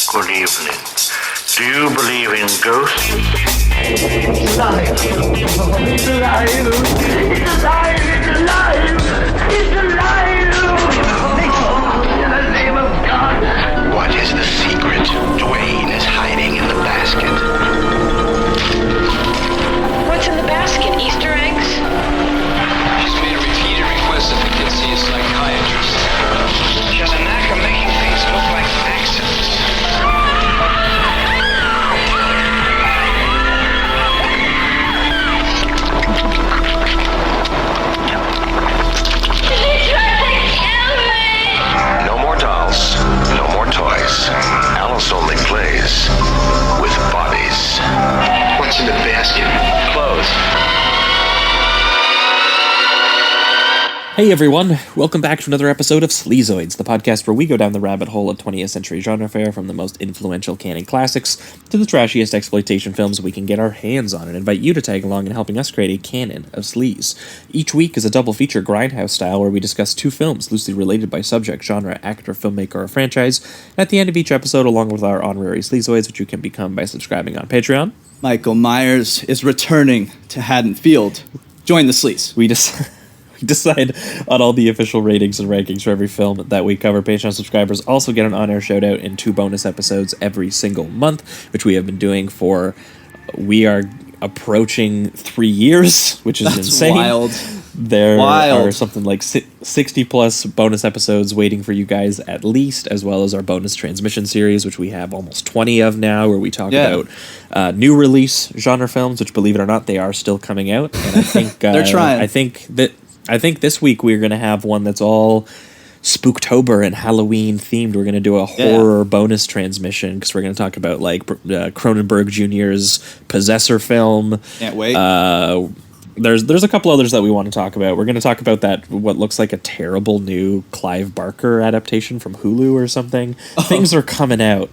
Good evening. Do you believe in ghosts? It's alive. It's alive. It's alive. It's alive. It's alive. In the name of God. What is the secret Dwayne is hiding in the basket? What's in the basket? Easter eggs? She's made repeated requests if we can see a psychiatrist. She has a knack of making things look like accidents. No more dolls, no more toys. Alice only plays with bodies. What's in the basket? Clothes. Hey everyone, welcome back to another episode of Sleazoids, the podcast where we go down the rabbit hole of 20th century genre fare, from the most influential canon classics to the trashiest exploitation films we can get our hands on, and invite you to tag along in helping us create a canon of sleaze. Each week is a double feature grindhouse style where we discuss two films loosely related by subject, genre, actor, filmmaker, or franchise. At the end of each episode, along with our honorary Sleazoids, which you can become by subscribing on Patreon. Michael Myers is returning to Haddonfield. Join the sleaze. We decide on all the official ratings and rankings for every film that we cover. Patreon subscribers also get an on-air shout-out and 2 bonus episodes every single month, which we have been doing for, we are approaching 3 years, which is insane. Wild. There are something like 60 plus bonus episodes waiting for you guys at least, as well as our bonus transmission series, which we have almost 20 of now, where we talk about new release genre films, which, believe it or not, they are still coming out. And I think they're trying. I think this week we're going to have one that's all Spooktober and Halloween themed. We're going to do a horror bonus transmission because we're going to talk about like Cronenberg Jr.'s Possessor film. Can't wait. There's a couple others that we want to talk about. We're going to talk about that, what looks like a terrible new Clive Barker adaptation from Hulu or something. Oh. Things are coming out.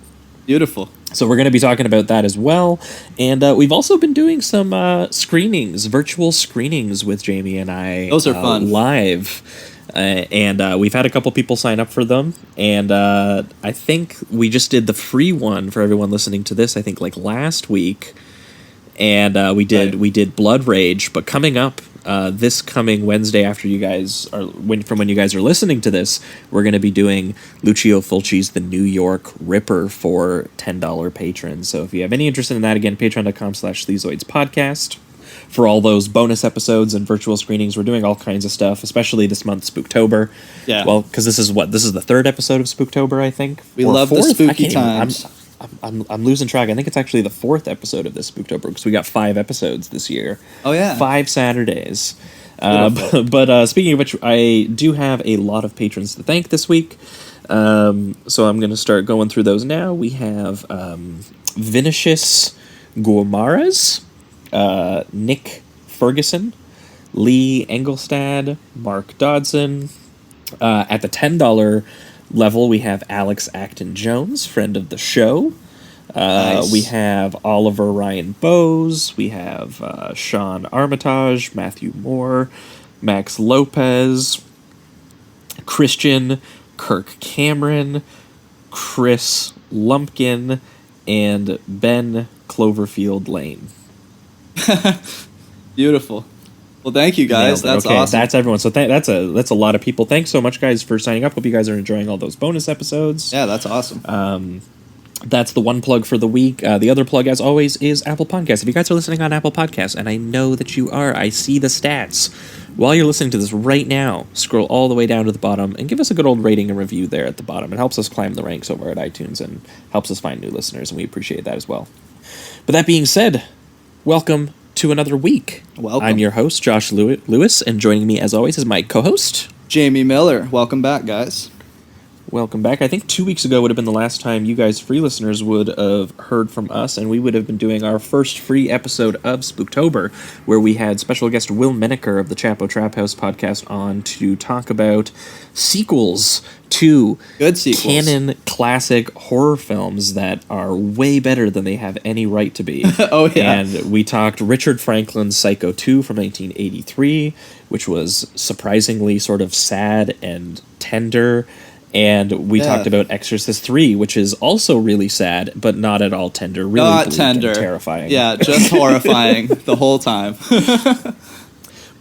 Beautiful. So we're going to be talking about that as well. And we've also been doing some screenings, virtual screenings with Jamie and I. Those are fun. Live. And we've had a couple people sign up for them. And I think we just did the free one for everyone listening to this, I think, like last week. And we did Blood Rage. But coming up, this coming Wednesday after you guys are, when you guys are listening to this, we're going to be doing Lucio Fulci's The New York Ripper for $10 patrons. So if you have any interest in that, again, patreon.com/Sleazoids podcast. For all those bonus episodes and virtual screenings, we're doing all kinds of stuff, especially this month, Spooktober. Yeah. Well, because this is the 3rd episode of Spooktober, I think. We love the spooky times. I'm losing track. I think it's actually the 4th episode of this Spooktober, because we got 5 episodes this year. Oh, yeah. 5 Saturdays. But speaking of which, I do have a lot of patrons to thank this week. So I'm going to start going through those now. We have Vinicius Gourmaras, Nick Ferguson, Lee Engelstad, Mark Dodson. At the $10 level, we have Alex Acton Jones, friend of the show. Nice. We have Oliver Ryan Bowes. We have Sean Armitage, Matthew Moore, Max Lopez, Christian, Kirk Cameron, Chris Lumpkin, and Ben Cloverfield Lane. Beautiful. Well, thank you guys. That's awesome. That's everyone. So that's a lot of people. Thanks so much, guys, for signing up. Hope you guys are enjoying all those bonus episodes. Yeah, that's awesome. That's the one plug for the week. The other plug, as always, is Apple Podcasts. If you guys are listening on Apple Podcasts, and I know that you are, I see the stats. While you're listening to this right now, scroll all the way down to the bottom and give us a good old rating and review there at the bottom. It helps us climb the ranks over at iTunes and helps us find new listeners, and we appreciate that as well. But that being said, welcome to another week. Welcome. I'm your host, Josh Lewis, and joining me, as always, is my co-host, Jamie Miller. Welcome back, guys. Welcome back. I think 2 weeks ago would have been the last time you guys, free listeners, would have heard from us, and we would have been doing our first free episode of Spooktober, where we had special guest Will Menaker of the Chapo Trap House podcast on to talk about sequels to canon classic horror films that are way better than they have any right to be. Oh, yeah. And we talked Richard Franklin's Psycho 2 from 1983, which was surprisingly sort of sad and tender And we Yeah. talked about Exorcist 3, which is also really sad, but not at all tender. Really Not bleak tender. and terrifying. Yeah, just horrifying the whole time.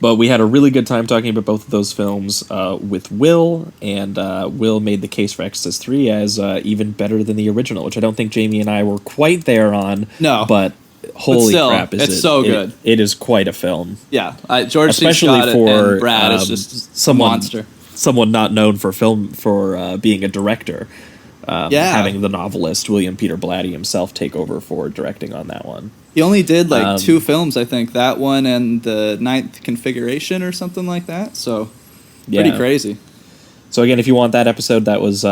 But we had a really good time talking about both of those films with Will, and Will made the case for Exorcist 3 as even better than the original, which I don't think Jamie and I were quite there on. No. But holy still, crap, it's so good. It is quite a film. Yeah, George C. Especially Scott for and Brad is just someone, monster. Someone not known for being a director. Yeah. Having the novelist William Peter Blatty himself take over for directing on that one. He only did like 2 films, I think. That one and the Ninth Configuration or something like that. So, pretty crazy. So again, if you want that episode, that was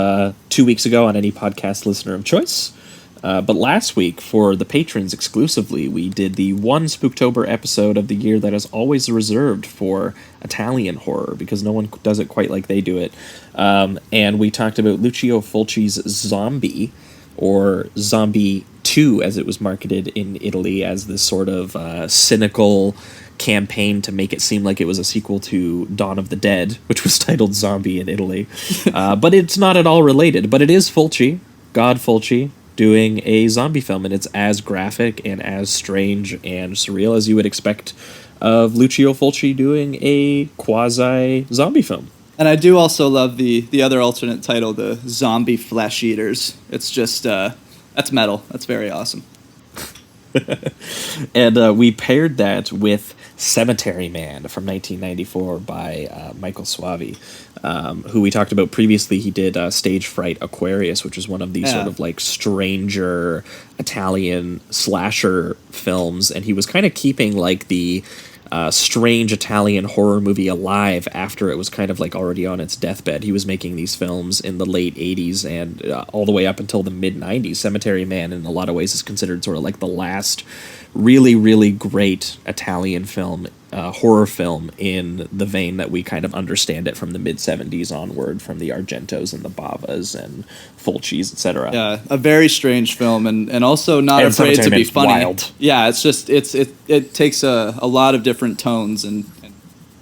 2 weeks ago on any podcast listener of choice. But last week, for the patrons exclusively, we did the one Spooktober episode of the year that is always reserved for Italian horror, because no one does it quite like they do it. And we talked about Lucio Fulci's Zombie, or Zombie 2, as it was marketed in Italy, as this sort of cynical campaign to make it seem like it was a sequel to Dawn of the Dead, which was titled Zombie in Italy. But it's not at all related. But it is Fulci, God Fulci, doing a zombie film, and it's as graphic and as strange and surreal as you would expect of Lucio Fulci doing a quasi-zombie film. And I do also love the other alternate title, the Zombie Flesh Eaters. It's just, that's metal. That's very awesome. And we paired that with Cemetery Man from 1994 by Michael Suavi, who we talked about previously. He did Stage Fright Aquarius, which is one of these sort of like stranger Italian slasher films, and he was kind of keeping like the strange Italian horror movie alive after it was kind of like already on its deathbed. He was making these films in the late 80s and all the way up until the mid 90s. Cemetery Man in a lot of ways is considered sort of like the last really, really great Italian film, horror film in the vein that we kind of understand it from the mid 70s onward, from the Argentos and the Bavas and Fulcis, etc. Yeah, a very strange film, and also not And afraid to Cemetery be Man's funny. wild. Yeah, it's just it takes a lot of different tones and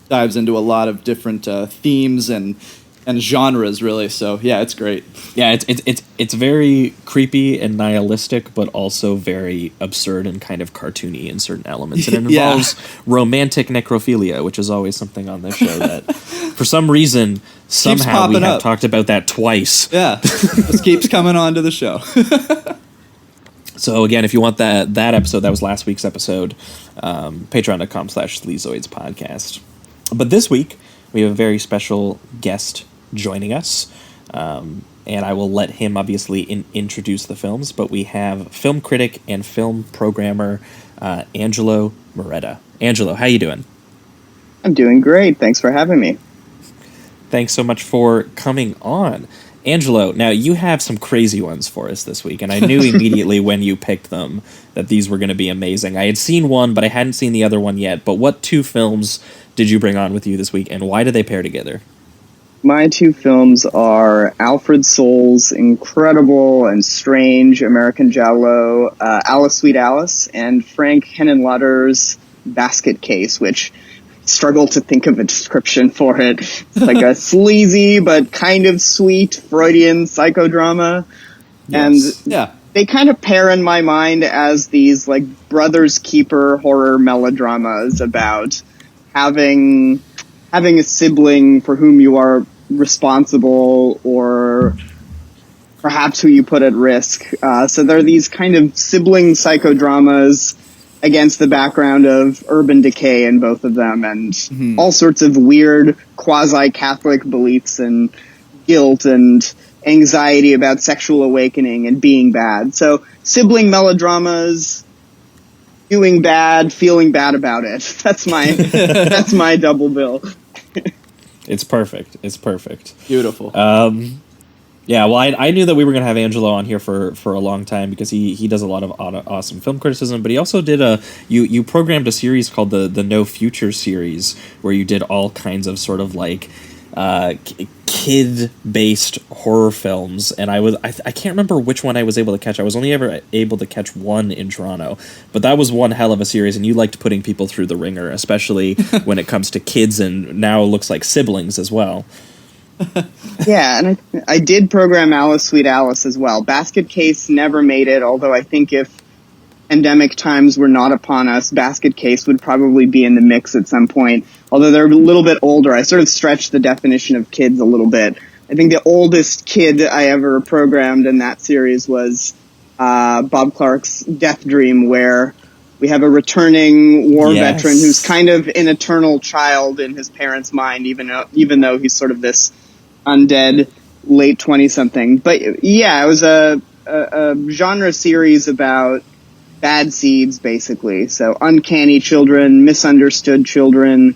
dives into a lot of different themes and genres, really. So yeah, it's great. Yeah, it's very creepy and nihilistic, but also very absurd and kind of cartoony in certain elements. And it Yeah. involves romantic necrophilia, which is always something on this show that, for some reason, somehow we popping have up. talked about that twice. Yeah, this keeps coming on to the show. So again, if you want that episode, that was last week's episode, patreon.com/Sleazoids podcast. But this week, we have a very special guest joining us, and I will let him obviously introduce the films, but we have film critic and film programmer Angelo Muredda. Angelo, how you doing? I'm doing great. Thanks for having me. Thanks so much for coming on. Angelo, now you have some crazy ones for us this week, and I knew immediately when you picked them that these were going to be amazing. I had seen one, but I hadn't seen the other one yet. But what 2 films did you bring on with you this week, and why do they pair together? My 2 films are Alfred Soul's incredible and strange American Giallo, Alice Sweet Alice, and Frank Henenlotter's Basket Case, which I struggle to think of a description for it. It's like a sleazy but kind of sweet Freudian psychodrama. Yes. And Yeah. they kind of pair in my mind as these like Brothers Keeper horror melodramas about having a sibling for whom you are responsible, or perhaps who you put at risk. So there are these kind of sibling psychodramas against the background of urban decay in both of them, and all sorts of weird quasi-Catholic beliefs and guilt and anxiety about sexual awakening and being bad. So sibling melodramas, doing bad, feeling bad about it. That's my double bill. It's perfect. It's perfect. Beautiful. Yeah, well, I knew that we were going to have Angelo on here for a long time because he does a lot of awesome film criticism, but he also did you programmed a series called the No Future series, where you did all kinds of sort of like kid-based horror films, and I can't remember which one I was able to catch. I was only ever able to catch one in Toronto, but that was one hell of a series, and you liked putting people through the ringer, especially when it comes to kids, and now it looks like siblings as well. Yeah, and I did program Alice Sweet Alice as well. Basket Case never made it, although I think if pandemic times were not upon us, Basket Case would probably be in the mix at some point. Although they're a little bit older, I sort of stretched the definition of kids a little bit. I think the oldest kid I ever programmed in that series was Bob Clark's Death Dream, where we have a returning war veteran who's kind of an eternal child in his parents' mind, even though he's sort of this undead late 20-something. But yeah, it was a genre series about bad seeds, basically. So uncanny children, misunderstood children,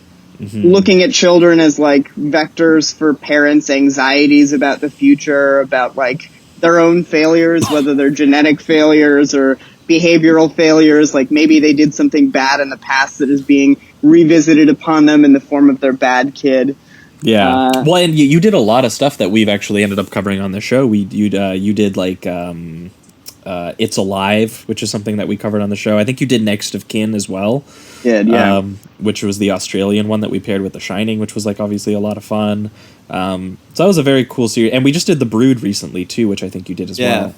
looking at children as like vectors for parents' anxieties about the future, about like their own failures, whether they're genetic failures or behavioral failures, like maybe they did something bad in the past that is being revisited upon them in the form of their bad kid. Yeah. Well, and you did a lot of stuff that we've actually ended up covering on the show. You did like It's Alive, which is something that we covered on the show. I think you did Next of Kin as well. Yeah. Which was the Australian one that we paired with The Shining, which was like obviously a lot of fun. So that was a very cool series. And we just did The Brood recently too, which I think you did as well.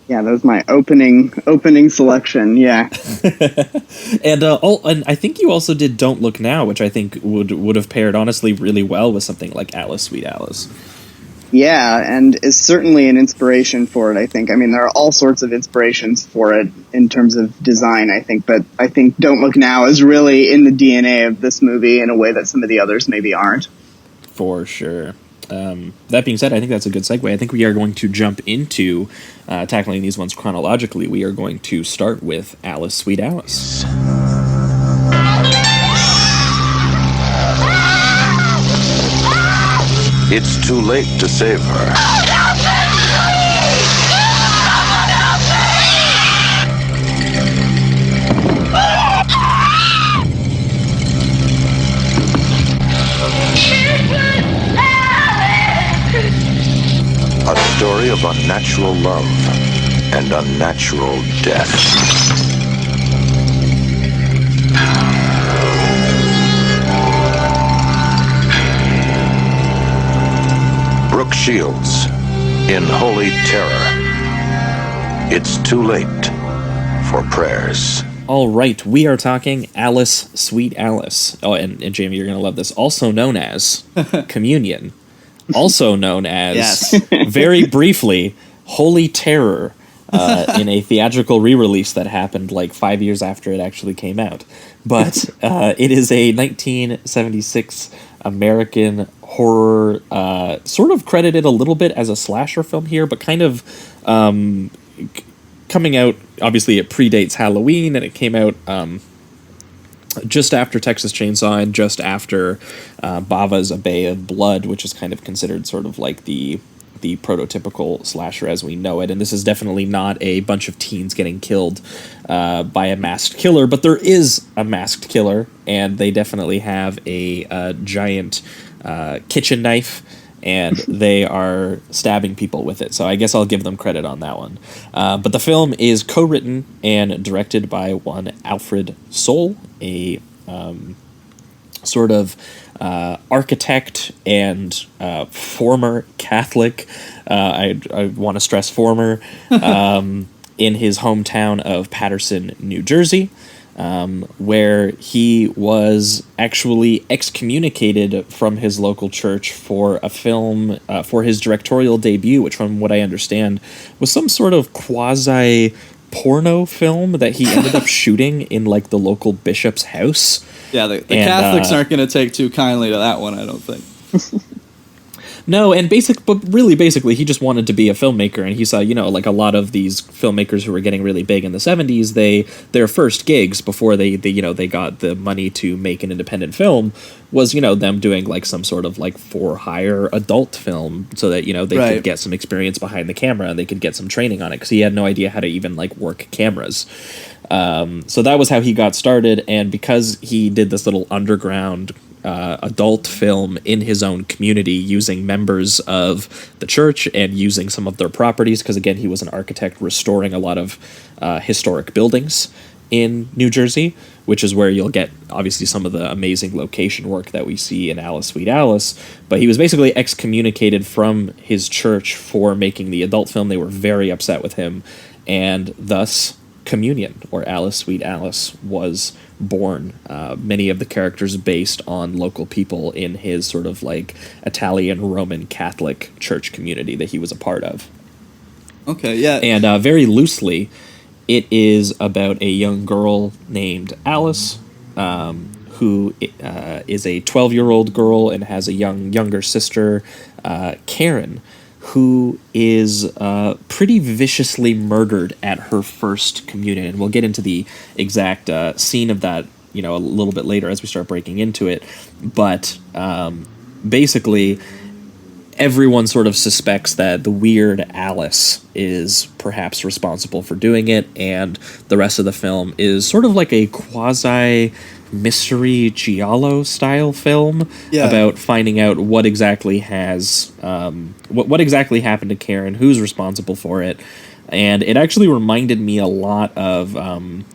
Yeah, that was my opening selection. Yeah, and I think you also did Don't Look Now, which I think would have paired honestly really well with something like Alice Sweet Alice. Yeah, and is certainly an inspiration for it. I think. I mean, there are all sorts of inspirations for it in terms of design. I think, but I think Don't Look Now is really in the DNA of this movie in a way that some of the others maybe aren't. For sure. That being said, I think that's a good segue. I think we are going to jump into tackling these ones chronologically. We are going to start with Alice Sweet Alice. It's too late to save her. A story of unnatural love and unnatural death. Brooke Shields in Holy Terror. It's too late for prayers. All right, we are talking Alice Sweet Alice. Oh, and Jamie, you're going to love this. Also known as Communion. Also known as, very briefly, Holy Terror, in a theatrical re-release that happened like 5 years after it actually came out. But it is a 1976 American horror, sort of credited a little bit as a slasher film here, but kind of coming out, obviously it predates Halloween, and it came out just after Texas Chainsaw and just after Bava's A Bay of Blood, which is kind of considered sort of like the prototypical slasher as we know it. And this is definitely not a bunch of teens getting killed by a masked killer, but there is a masked killer, and they definitely have a giant kitchen knife, and they are stabbing people with it. So I guess I'll give them credit on that one. But the film is co-written and directed by one Alfred Soule, a sort of architect and former Catholic. I want to stress former, in his hometown of Paterson, New Jersey. Where he was actually excommunicated from his local church for a film, for his directorial debut, which from what I understand was some sort of quasi-porno film that he ended up shooting in like the local bishop's house. Yeah, the Catholics aren't going to take too kindly to that one, I don't think. No, and basically, he just wanted to be a filmmaker, and he saw, like a lot of these filmmakers who were getting really big in the 70s, their first gigs before they got the money to make an independent film was, them doing like some sort of like for hire adult film so that, they could get some experience behind the camera and they could get some training on it, because he had no idea how to even like work cameras. So that was how he got started, and because he did this little underground adult film in his own community using members of the church and using some of their properties, because again he was an architect restoring a lot of historic buildings in New Jersey, which is where you'll get obviously some of the amazing location work that we see in Alice, Sweet Alice. But he was basically excommunicated from his church for making the adult film. They were very upset with him, and thus Communion, or Alice, Sweet Alice, was born. Many of the characters based on local people in his sort of like Italian Roman Catholic church community that he was a part of. Okay, yeah. And very loosely, it is about a young girl named Alice, who is a 12-year-old girl and has a younger sister, Karen, who is pretty viciously murdered at her first communion. And we'll get into the exact scene of that, a little bit later as we start breaking into it. But basically, everyone sort of suspects that the weird Alice is perhaps responsible for doing it, and the rest of the film is sort of like a quasi mystery giallo style film about finding out what exactly has what exactly happened to Karen, who's responsible for it. And it actually reminded me a lot of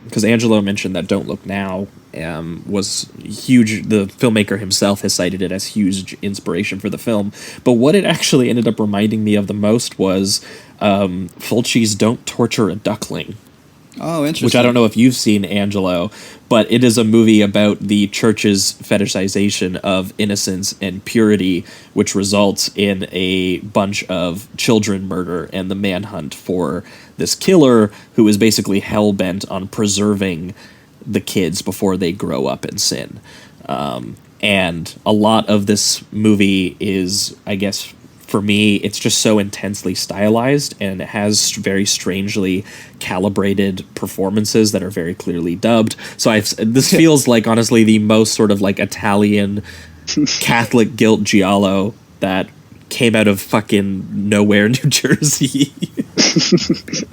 because Angelo mentioned that Don't Look Now was huge. The filmmaker himself has cited it as huge inspiration for the film, but what it actually ended up reminding me of the most was Fulci's Don't Torture a Duckling. Oh, interesting. Which I don't know if you've seen, Angelo, but it is a movie about the church's fetishization of innocence and purity, which results in a bunch of children murder and the manhunt for this killer who is basically hell-bent on preserving the kids before they grow up and sin. And a lot of this movie is, I guess, for me, it's just so intensely stylized, and it has very strangely calibrated performances that are very clearly dubbed. So this feels like, honestly, the most sort of like Italian Catholic guilt giallo that came out of fucking nowhere, New Jersey.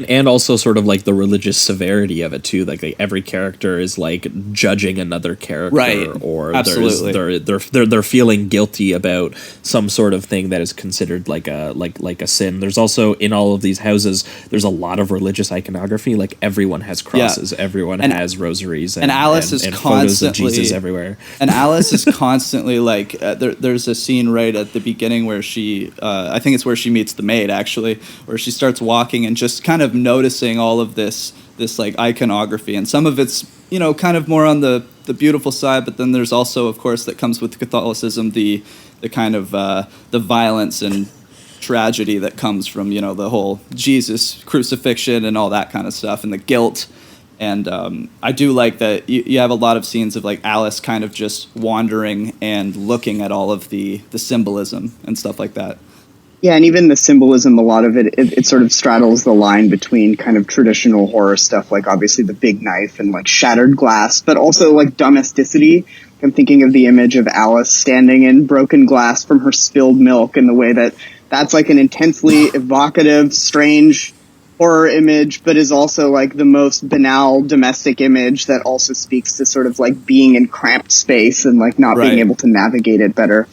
And also sort of like the religious severity of it too. Like every character is like judging another character, right? Or absolutely, they're feeling guilty about some sort of thing that is considered like a sin. There's also, in all of these houses, there's a lot of religious iconography. Like everyone has crosses, everyone has rosaries, and Alice is photos of constantly Jesus everywhere. And Alice is constantly like there's a scene right at the beginning where she I think it's where she meets the maid, actually, where she starts walking and just kind of noticing all of this like iconography, and some of it's kind of more on the beautiful side, but then there's also, of course, that comes with Catholicism, the kind of the violence and tragedy that comes from the whole Jesus crucifixion and all that kind of stuff, and the guilt. And I do like that you have a lot of scenes of like Alice kind of just wandering and looking at all of the symbolism and stuff like that. Yeah, and even the symbolism, a lot of it sort of straddles the line between kind of traditional horror stuff, like obviously the big knife and like shattered glass, but also like domesticity. I'm thinking of the image of Alice standing in broken glass from her spilled milk, and the way that's like an intensely evocative, strange horror image, but is also like the most banal domestic image that also speaks to sort of like being in cramped space and like not being able to navigate it better.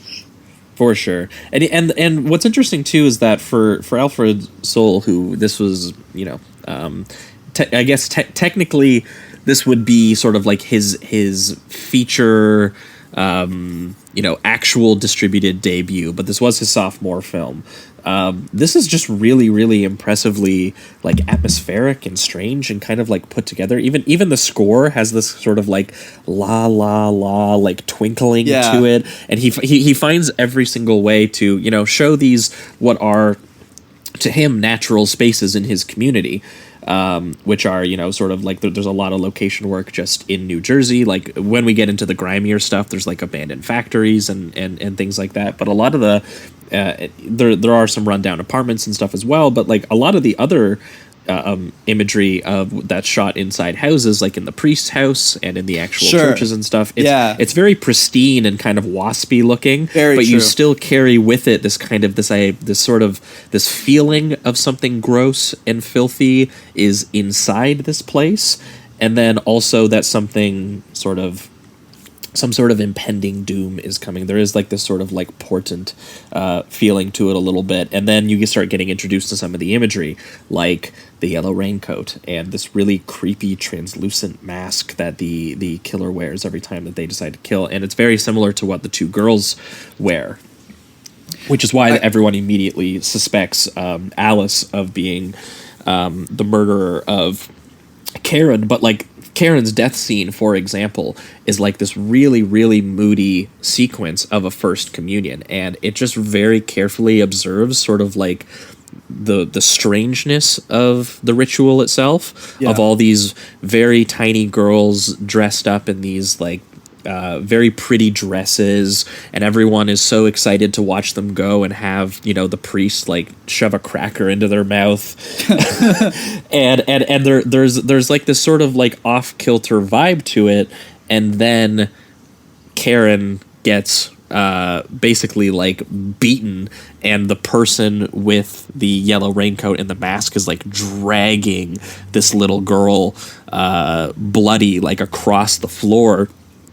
For sure. And what's interesting too is that for Alfred Soul, who this was, I guess technically this would be sort of like his feature, actual distributed debut, but this was his sophomore film. This is just really, really impressively like atmospheric and strange and kind of like put together. Even the score has this sort of like la la la like twinkling to it, and he finds every single way to show these what are to him natural spaces in his community. Which are, sort of like there's a lot of location work just in New Jersey. Like when we get into the grimier stuff, there's like abandoned factories and things like that. But a lot of the there are some rundown apartments and stuff as well. But like a lot of the other imagery of that's shot inside houses, like in the priest's house and in the actual churches and stuff. It's very pristine and kind of waspy looking, but you still carry with it this kind of this feeling of something gross and filthy is inside this place, and then also that something sort of some sort of impending doom is coming. There is like this sort of like portent feeling to it a little bit, and then you start getting introduced to some of the imagery, like the yellow raincoat and this really creepy translucent mask that the killer wears every time that they decide to kill, and it's very similar to what the two girls wear, which is why everyone immediately suspects Alice of being the murderer of Karen. But like Karen's death scene, for example, is like this really, really moody sequence of a first communion, and it just very carefully observes sort of like the strangeness of the ritual itself, of all these very tiny girls dressed up in these like very pretty dresses, and everyone is so excited to watch them go and have, you know, the priest like shove a cracker into their mouth. and there's like this sort of like off-kilter vibe to it, and then Karen gets basically like beaten, and the person with the yellow raincoat and the mask is like dragging this little girl bloody like across the floor.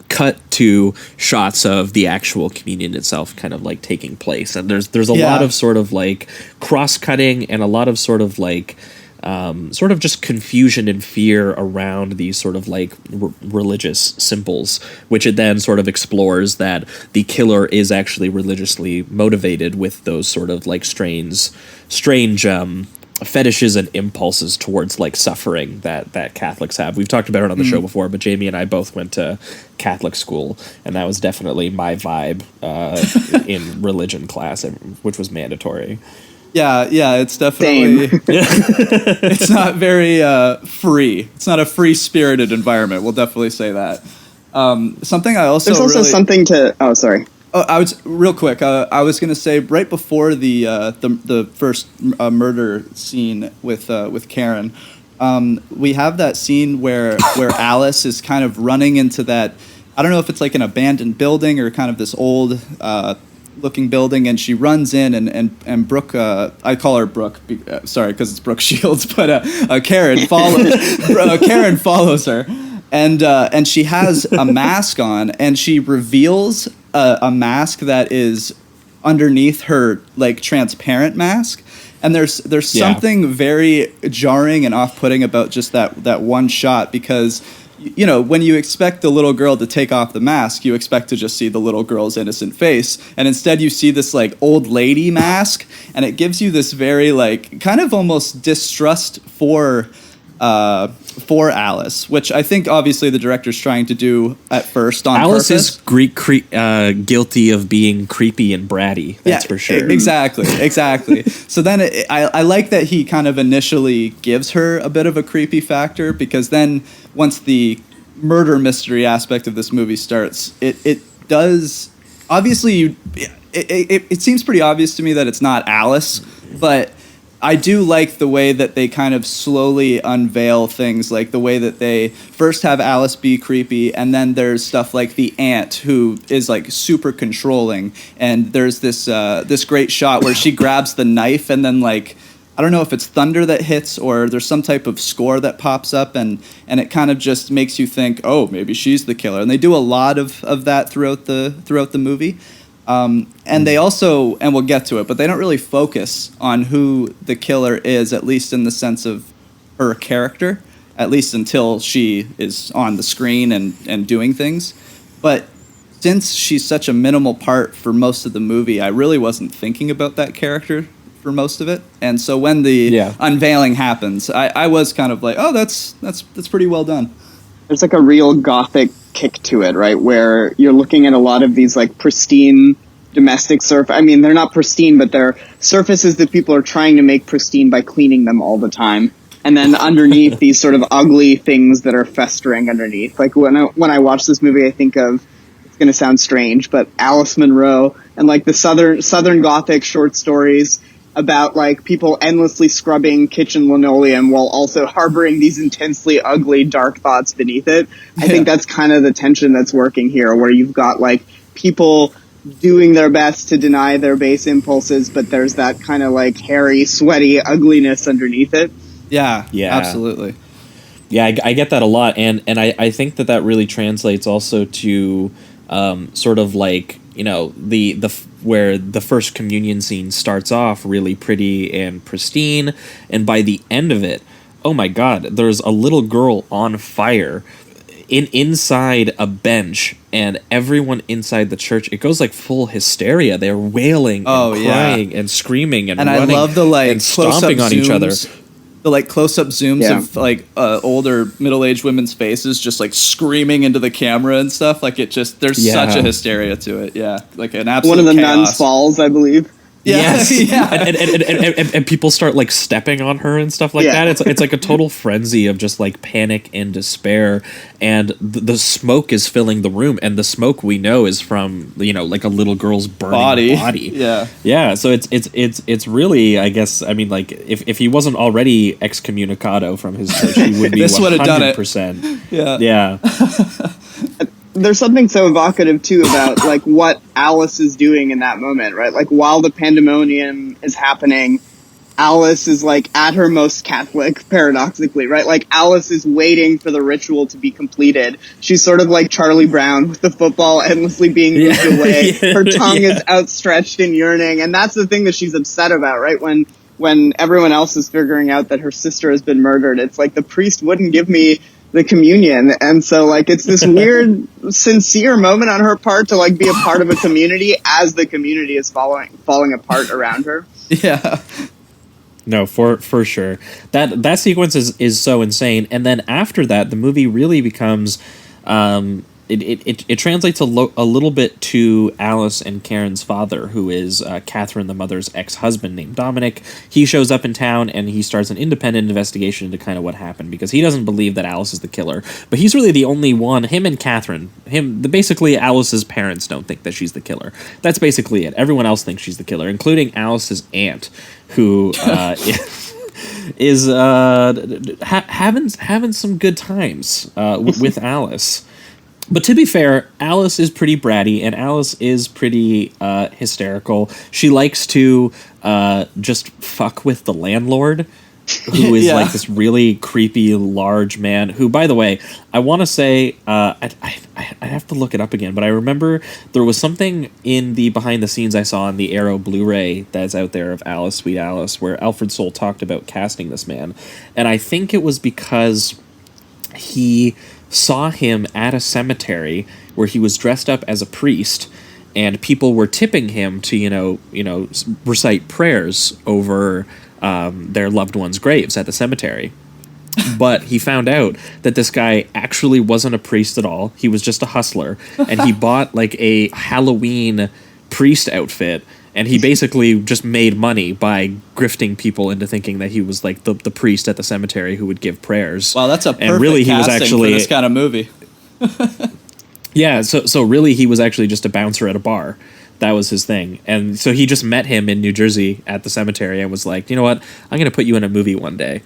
Cut to shots of the actual communion itself kind of like taking place, and there's a lot of sort of like cross-cutting and a lot of sort of like sort of just confusion and fear around these sort of like religious symbols, which it then sort of explores that the killer is actually religiously motivated with those sort of like strange fetishes and impulses towards like suffering that Catholics have. We've talked about it on the show before, but Jamie and I both went to Catholic school, and that was definitely my vibe in religion class, which was mandatory. Yeah, it's definitely it's not very free. It's not a free-spirited environment. We'll definitely say that. Something I also there's also something to. Oh, sorry. Oh, I was real quick. I was gonna say right before the first murder scene with Karen, we have that scene where Alice is kind of running into that. I don't know if it's like an abandoned building or kind of this old looking building, and she runs in and Brooke. I call her Brooke. Sorry, because it's Brooke Shields, but Karen follows. Karen follows her. And she has a mask on, and she reveals a mask that is underneath her like transparent mask, and there's something very jarring and off-putting about just that one shot, because you know, when you expect the little girl to take off the mask, you expect to just see the little girl's innocent face, and instead you see this like old lady mask, and it gives you this very like kind of almost distrust for Alice, which I think obviously the director's trying to do at first on Alice purpose. is guilty of being creepy and bratty. That's for sure. Exactly. So then I like that he kind of initially gives her a bit of a creepy factor, because then once the murder mystery aspect of this movie starts, it does obviously it seems pretty obvious to me that it's not Alice, but I do like the way that they kind of slowly unveil things, like the way that they first have Alice be creepy, and then there's stuff like the aunt who is like super controlling, and there's this great shot where she grabs the knife, and then like I don't know if it's thunder that hits or there's some type of score that pops up, and it kind of just makes you think, oh, maybe she's the killer, and they do a lot of that throughout the movie. And they also, and we'll get to it, but they don't really focus on who the killer is, at least in the sense of her character, at least until she is on the screen and doing things. But since she's such a minimal part for most of the movie, I really wasn't thinking about that character for most of it. And so when the unveiling happens, I was kind of like, oh, that's pretty well done. There's like a real gothic kick to it, right? Where you're looking at a lot of these like pristine domestic I mean, they're not pristine, but they're surfaces that people are trying to make pristine by cleaning them all the time. And then underneath these sort of ugly things that are festering underneath. Like when I watch this movie, I think of, it's going to sound strange, but Alice Munro and like the Southern Gothic short stories about like people endlessly scrubbing kitchen linoleum while also harboring these intensely ugly, dark thoughts beneath it. I think that's kind of the tension that's working here, where you've got like people doing their best to deny their base impulses, but there's that kind of like hairy, sweaty ugliness underneath it. Yeah, absolutely. Yeah, I get that a lot, and I think that really translates also to sort of like, you know, where the first communion scene starts off really pretty and pristine, and by the end of it, oh my God, there's a little girl on fire inside a bench, and everyone inside the church, it goes like full hysteria. They're wailing and crying and screaming and running, I love the like and stomping on each other. The like close-up zooms of like older middle-aged women's faces just like screaming into the camera and stuff. Like it just, there's such a hysteria to it. Yeah, like an absolute One of the chaos. nuns falls, I believe. Yes, and people start like stepping on her and stuff like that. It's like a total frenzy of just like panic and despair, and the smoke is filling the room, and the smoke we know is from, you know, like a little girl's burning body. Yeah. So it's really, I guess, I mean, like if he wasn't already excommunicado from his church, he would be 100%. Yeah. There's something so evocative too about like what Alice is doing in that moment, right? Like while the pandemonium is happening, Alice is like at her most Catholic, paradoxically, right? Like Alice is waiting for the ritual to be completed. She's sort of like Charlie Brown with the football endlessly being moved away. Her tongue is outstretched and yearning, and that's the thing that she's upset about, right? When everyone else is figuring out that her sister has been murdered, it's like the priest wouldn't give me the communion, and so like it's this weird sincere moment on her part to like be a part of a community as the community is falling apart around her. No, for sure. That sequence is so insane, and then after that the movie really becomes it translates a little bit to Alice and Karen's father, who is Catherine, the mother's ex-husband named Dominic. He shows up in town and he starts an independent investigation into kind of what happened, because he doesn't believe that Alice is the killer. But he's really the only one, him and Catherine, basically Alice's parents don't think that she's the killer. That's basically it. Everyone else thinks she's the killer, including Alice's aunt, who is having some good times with Alice. But to be fair, Alice is pretty bratty, and Alice is pretty hysterical. She likes to just fuck with the landlord, who is like this really creepy large man, who, by the way, I want to say, I have to look it up again, but I remember there was something in the behind the scenes I saw on the Arrow Blu-ray that's out there of Alice, Sweet Alice, where Alfred Soule talked about casting this man. And I think it was because he saw him at a cemetery where he was dressed up as a priest, and people were tipping him to, you know, recite prayers over their loved ones' graves at the cemetery. But he found out that this guy actually wasn't a priest at all. He was just a hustler, and he bought like a Halloween priest outfit, and he basically just made money by grifting people into thinking that he was like the priest at the cemetery who would give prayers. Wow, that's a perfect and really, he was casting actually for this kind of movie. Yeah, so really he was actually just a bouncer at a bar. That was his thing. And so he just met him in New Jersey at the cemetery and was like, you know what, I'm going to put you in a movie one day.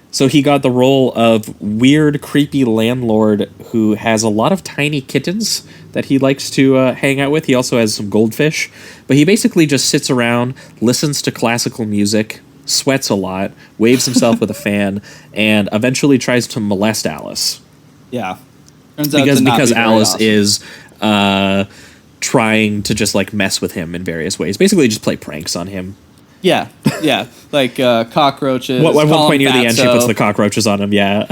So he got the role of weird, creepy landlord who has a lot of tiny kittens that he likes to hang out with. He also has some goldfish. But he basically just sits around, listens to classical music, sweats a lot, waves himself with a fan, and eventually tries to molest Alice. Yeah. Turns out because Alice awesome. is trying to just like mess with him in various ways. Basically just play pranks on him. Yeah, like cockroaches. At one point near the end, she puts the cockroaches on him. Yeah.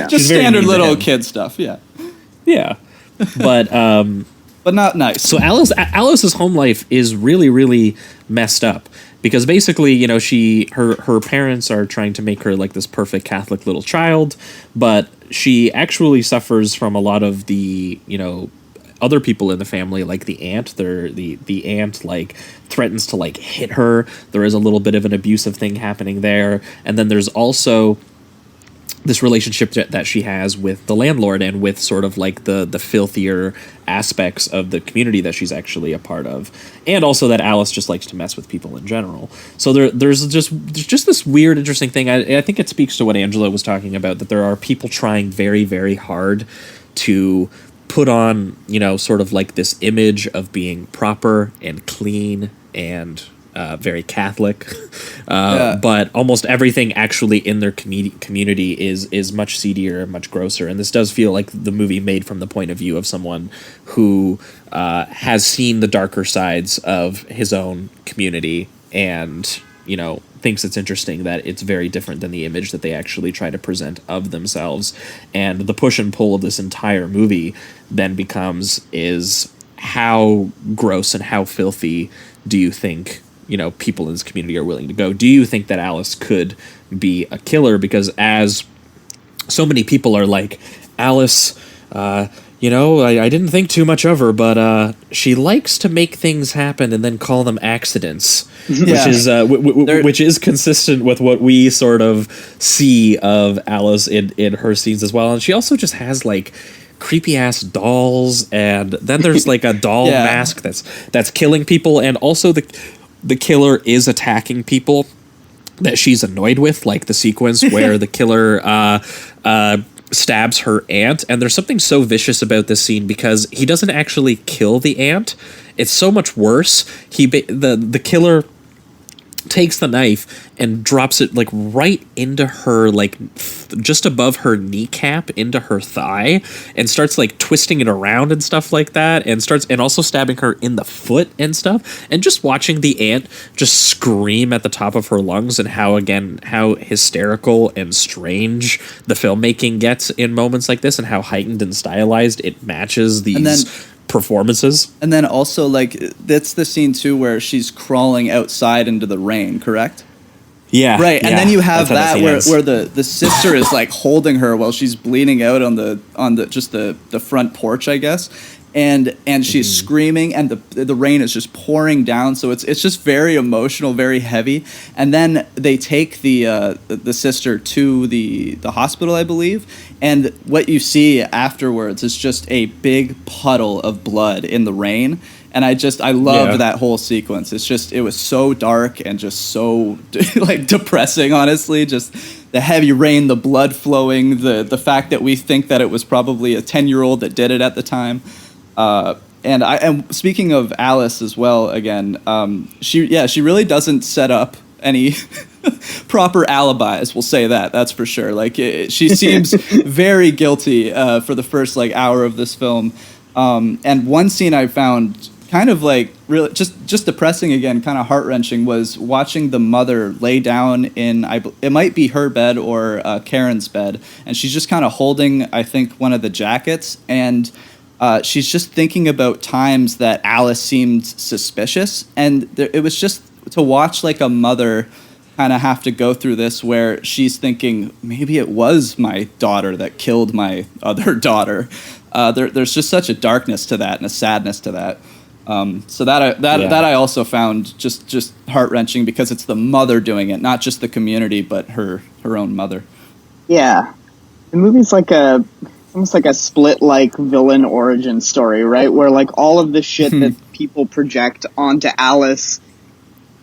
Just standard little kid stuff. Yeah, but not nice. So Alice's home life is really, really messed up, because basically, you know, her parents are trying to make her like this perfect Catholic little child, but she actually suffers from a lot of the, you know, other people in the family, like the aunt. The aunt like threatens to like hit her. There is a little bit of an abusive thing happening there, and then there's also this relationship that she has with the landlord and with sort of like the filthier aspects of the community that she's actually a part of, and also that Alice just likes to mess with people in general. So there's just this weird, interesting thing. I think it speaks to what Angelo was talking about, that there are people trying very, very hard to put on, you know, sort of like this image of being proper and clean and very Catholic, but almost everything actually in their community is much seedier, much grosser. And this does feel like the movie made from the point of view of someone who has seen the darker sides of his own community and, you know, thinks it's interesting that it's very different than the image that they actually try to present of themselves. And the push and pull of this entire movie then becomes is how gross and how filthy do you think, you know, people in this community are willing to go? Do you think that Alice could be a killer? Because as so many people are like, Alice, you know, I didn't think too much of her, but she likes to make things happen and then call them accidents, which is consistent with what we sort of see of Alice in her scenes as well. And she also just has like creepy ass dolls, and then there's like a doll mask that's killing people, and also the killer is attacking people that she's annoyed with, like the sequence where the killer stabs her aunt. And there's something so vicious about this scene because he doesn't actually kill the aunt. It's so much worse. The killer takes the knife and drops it like right into her, like just above her kneecap, into her thigh, and starts like twisting it around and stuff like that, and also stabbing her in the foot and stuff. And just watching the aunt just scream at the top of her lungs, and how hysterical and strange the filmmaking gets in moments like this, and how heightened and stylized it matches these performances. And then also, like, that's the scene too where she's crawling outside into the rain, correct? Yeah. Right. And then you have that where the sister is like holding her while she's bleeding out on the front porch, I guess. And she's screaming, and the rain is just pouring down, so it's just very emotional, very heavy. And then they take the sister to the hospital, I believe, and what you see afterwards is just a big puddle of blood in the rain. And I loved that whole sequence. It was so dark and just so like depressing, honestly. Just the heavy rain, the blood flowing, the fact that we think that it was probably a 10-year-old that did it at the time. And speaking of Alice as well, again, she really doesn't set up any proper alibis. We'll say that's for sure. Like she seems very guilty for the first like hour of this film. And one scene I found kind of like really just depressing, again, kind of heart-wrenching, was watching the mother lay down in it might be her bed or Karen's bed, and she's just kind of holding, I think, one of the jackets, and she's just thinking about times that Alice seemed suspicious, and it was just to watch like a mother kind of have to go through this where she's thinking, maybe it was my daughter that killed my other daughter. There's just such a darkness to that and a sadness to that. So that I also found just heart-wrenching, because it's the mother doing it, not just the community, but her own mother. Yeah. The movie's like almost like a split like villain origin story, right? Where like all of the shit that people project onto Alice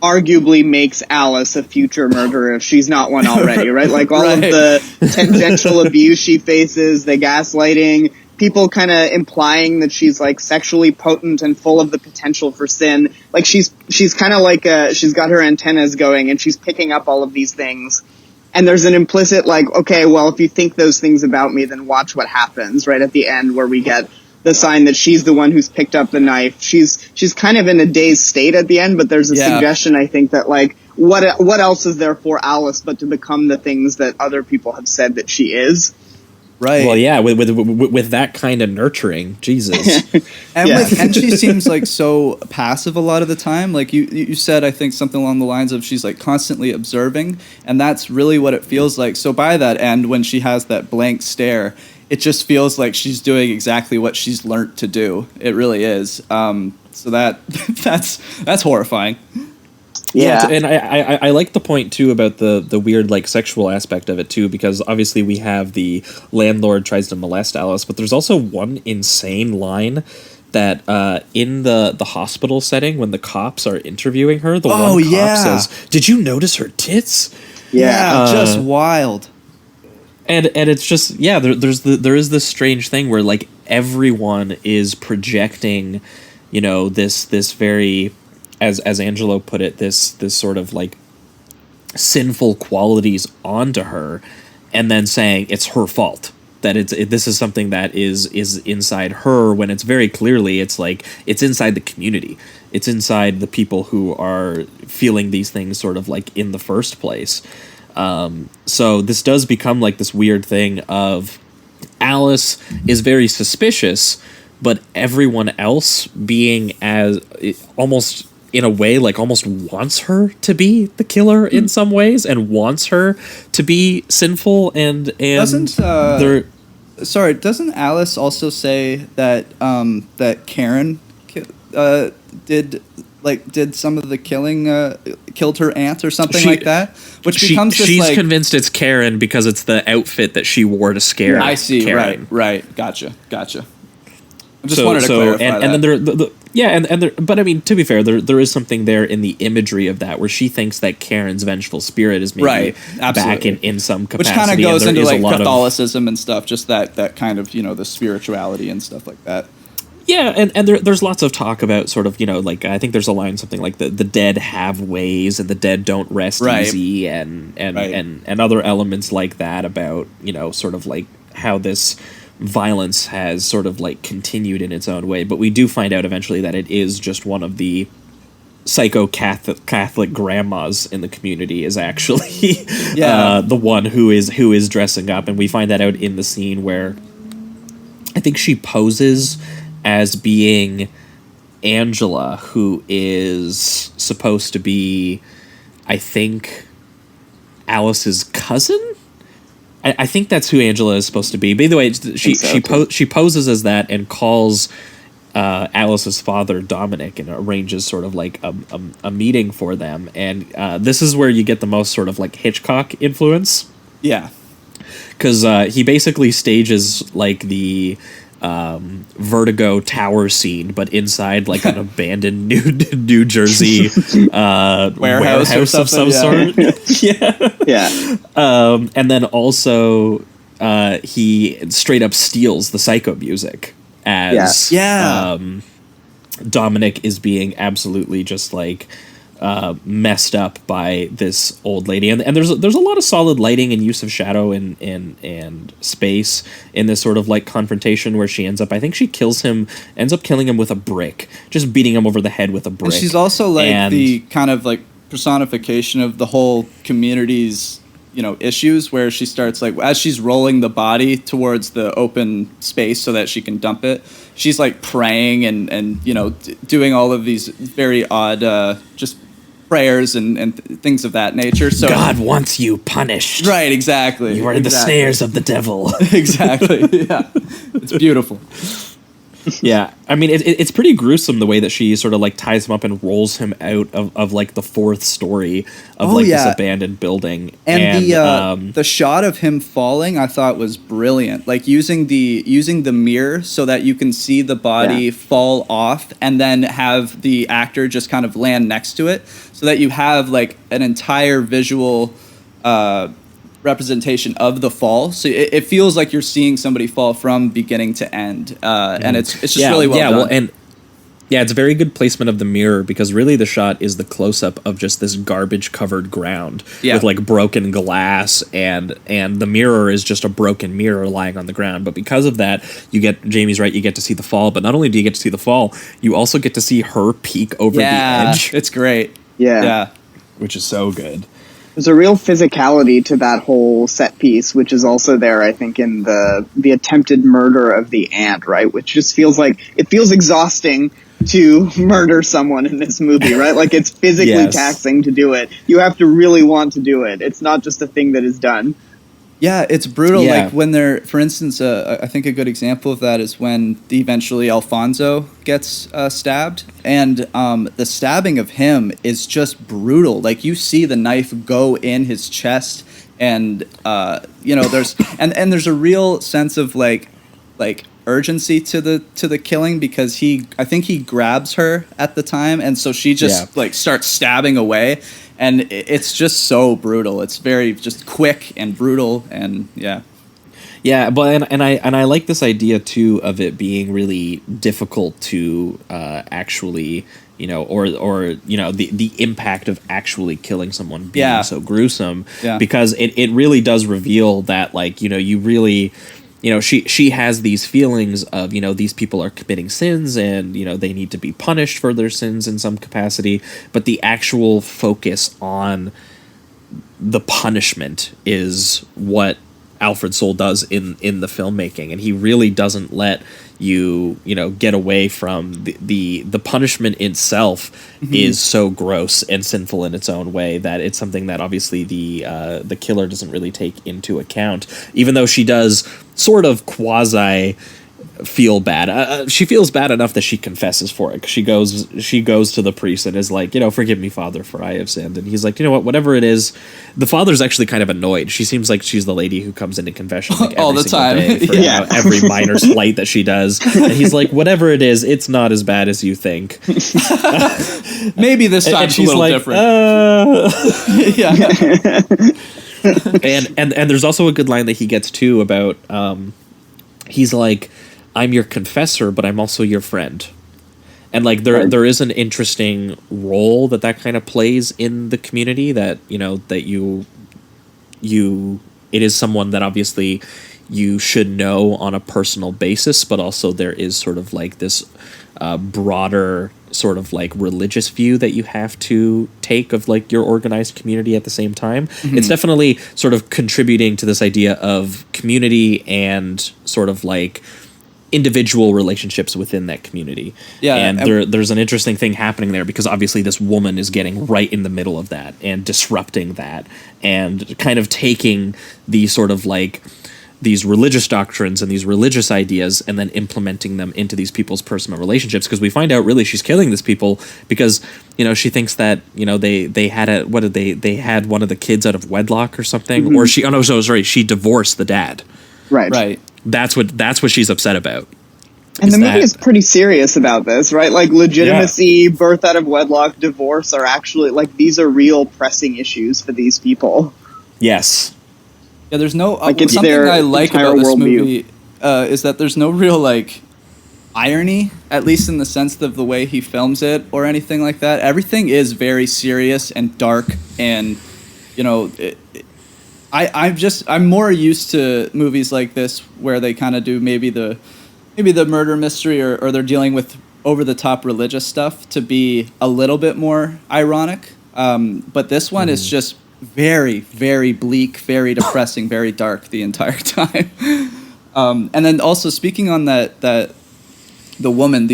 arguably makes Alice a future murderer if she's not one already, right? Like all of the tangential abuse she faces, the gaslighting, people kind of implying that she's like sexually potent and full of the potential for sin. Like she's kind of like she's got her antennas going and she's picking up all of these things. And there's an implicit like, okay, well, if you think those things about me, then watch what happens right at the end, where we get the sign that she's the one who's picked up the knife. She's kind of in a dazed state at the end, but there's a suggestion, I think, that like, what else is there for Alice but to become the things that other people have said that she is? Right. Well, yeah, with that kind of nurturing, Jesus. And she seems like so passive a lot of the time. Like you said, I think something along the lines of she's like constantly observing, and that's really what it feels like. So by that end, when she has that blank stare, it just feels like she's doing exactly what she's learnt to do. It really is. So that's horrifying. Yeah, and I like the point too about the weird like sexual aspect of it too, because obviously we have the landlord tries to molest Alice, but there's also one insane line that in the hospital setting when the cops are interviewing her, the one cop says, "Did you notice her tits?" Yeah, just wild. And it's just there is this strange thing where like everyone is projecting, you know, this very as Angelo put it, this sort of like sinful qualities onto her, and then saying it's her fault, that this is something that is inside her, when it's very clearly it's like it's inside the community, it's inside the people who are feeling these things sort of like in the first place. So this does become like this weird thing of Alice is very suspicious, but everyone else being as almost in a way like almost wants her to be the killer in some ways, and wants her to be sinful, and doesn't Alice also say that that Karen did some of the killing, killed her aunt or something like that, which becomes this, she's like, convinced it's Karen because it's the outfit that she wore to scare I see. Karen. Right. Gotcha. I just wanted to clarify that. And then but I mean, to be fair, there is something there in the imagery of that, where she thinks that Karen's vengeful spirit is maybe back in some capacity. Which kind of goes into like Catholicism and stuff, just that kind of, the spirituality and stuff like that. Yeah, and there's lots of talk about sort of, like, I think there's a line something like the dead have ways and the dead don't rest easy, and other elements like that about, sort of like how this violence has sort of like continued in its own way. But we do find out eventually that it is just one of the psycho Catholic grandmas in the community is actually the one who is dressing up, and we find that out in the scene where I think she poses as being Angela, who is supposed to be, I think, Alice's cousin. I think that's who Angela is supposed to be. By the way, she poses as that and calls Alice's father Dominic, and arranges sort of like a meeting for them. And this is where you get the most sort of like Hitchcock influence. Yeah, because he basically stages like the Vertigo tower scene, but inside like an abandoned New Jersey warehouse of some sort. And then also he straight up steals the Psycho music as Dominic is being absolutely just like messed up by this old lady, and there's a lot of solid lighting and use of shadow and space in this sort of like confrontation where she ends up killing him with a brick, just beating him over the head with a brick. And she's also like the kind of like personification of the whole community's issues, where she starts like, as she's rolling the body towards the open space so that she can dump it, she's like praying and doing all of these very odd just prayers and things of that nature. So God wants you punished. Right, exactly. You are the snares of the devil. Exactly. Yeah. It's beautiful. Yeah, I mean, it's pretty gruesome the way that she sort of like ties him up and rolls him out of like the fourth story of this abandoned building. And the shot of him falling, I thought was brilliant. Like using the mirror so that you can see the body fall off, and then have the actor just kind of land next to it, so that you have like an entire visual representation of the fall. So it feels like you're seeing somebody fall from beginning to end, and it's just really well done. Well, and it's a very good placement of the mirror, because really the shot is the close-up of just this garbage covered ground with like broken glass, and the mirror is just a broken mirror lying on the ground. But because of that, Jamie's right, you get to see the fall, but not only do you get to see the fall, you also get to see her peek over the edge. It's great. Which is so good. There's a real physicality to that whole set piece, which is also there, I think, in the attempted murder of the aunt, right? Which just feels exhausting to murder someone in this movie, right? Like, it's physically taxing to do it. You have to really want to do it. It's not just a thing that is done. Yeah, it's brutal. Yeah. Like when they're, for instance, I think a good example of that is when eventually Alfonso gets stabbed, and the stabbing of him is just brutal. Like, you see the knife go in his chest, and there's there's a real sense of like urgency to the killing, because I think he grabs her at the time, and so she just like starts stabbing away. And it's just so brutal. It's very just quick and brutal, and but and I like this idea too of it being really difficult to actually or the impact of actually killing someone being so gruesome, because it really does reveal that, like, you really, she has these feelings of, these people are committing sins and, they need to be punished for their sins in some capacity, but the actual focus on the punishment is what Alfred Soule does in the filmmaking, and he really doesn't let you get away from the punishment itself. Is so gross and sinful in its own way that it's something that obviously the killer doesn't really take into account, even though she does sort of quasi feel bad. She feels bad enough that she confesses for it. She goes to the priest and is like, forgive me, Father, for I have sinned. And he's like, whatever it is. The father's actually kind of annoyed. She seems like she's the lady who comes into confession like all the time day for every minor slight that she does. And he's like, whatever it is, it's not as bad as you think. Maybe this time's a little different. And there's also a good line that he gets too about he's like, I'm your confessor, but I'm also your friend. And like there is an interesting role that kind of plays in the community, that that you it is someone that obviously you should know on a personal basis, but also there is sort of like this broader sort of like religious view that you have to take of like your organized community at the same time. It's definitely sort of contributing to this idea of community and sort of like individual relationships within that community. And there's an interesting thing happening there, because obviously this woman is getting right in the middle of that and disrupting that and kind of taking the sort of like these religious doctrines and these religious ideas and then implementing them into these people's personal relationships, because we find out really she's killing these people because she thinks that they had one of the kids out of wedlock or something, or she divorced the dad. Right. That's what she's upset about. And the movie is pretty serious about this, right? Like legitimacy, birth out of wedlock, divorce are actually like, these are real pressing issues for these people. Yes. Yeah, there's no something I like about this movie is that there's no real like irony, at least in the sense of the way he films it or anything like that. Everything is very serious and dark, and I'm more used to movies like this where they kind of do maybe the murder mystery or they're dealing with over the top religious stuff to be a little bit more ironic. But this one is just very, very bleak, very depressing, very dark the entire time. And then also speaking on that the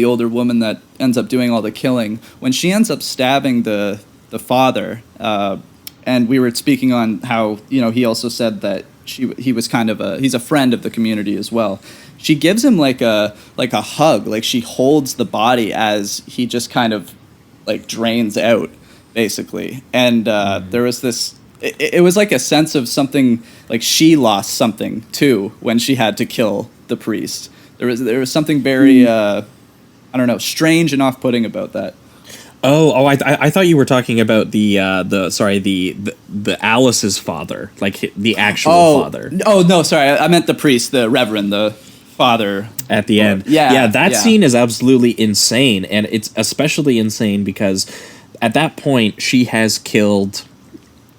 older woman that ends up doing all the killing, when she ends up stabbing the father, and we were speaking on how, he also said that he was kind of he's a friend of the community as well. She gives him like a hug, like she holds the body as he just kind of like drains out, basically. And there was this, it was like a sense of something, like she lost something too when she had to kill the priest. There was something very, I don't know, strange and off-putting about that. I thought you were talking about the Alice's father, like the actual father. Oh no, sorry, I meant the priest, the reverend, the father at the end. That scene is absolutely insane, and it's especially insane because at that point she has killed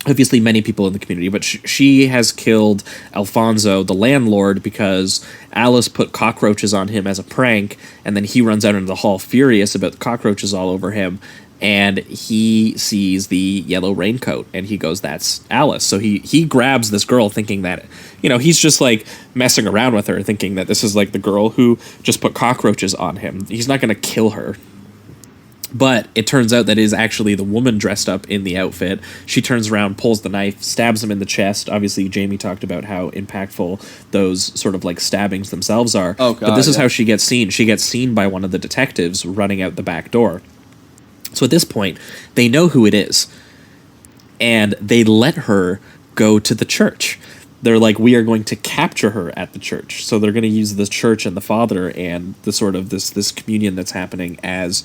obviously many people in the community, but she has killed Alfonso, the landlord, because Alice put cockroaches on him as a prank, and then he runs out into the hall furious about the cockroaches all over him, and he sees the yellow raincoat, and he goes, that's Alice. So he grabs this girl thinking that, he's just like messing around with her, thinking that this is like the girl who just put cockroaches on him. He's not going to kill her. But it turns out that it is actually the woman dressed up in the outfit. She turns around, pulls the knife, stabs him in the chest. Obviously, Jamie talked about how impactful those sort of like stabbings themselves are. Oh, God, but this is how she gets seen. She gets seen by one of the detectives running out the back door. So at this point, they know who it is. And they let her go to the church. They're like, we are going to capture her at the church. So they're going to use the church and the father and the sort of this communion that's happening as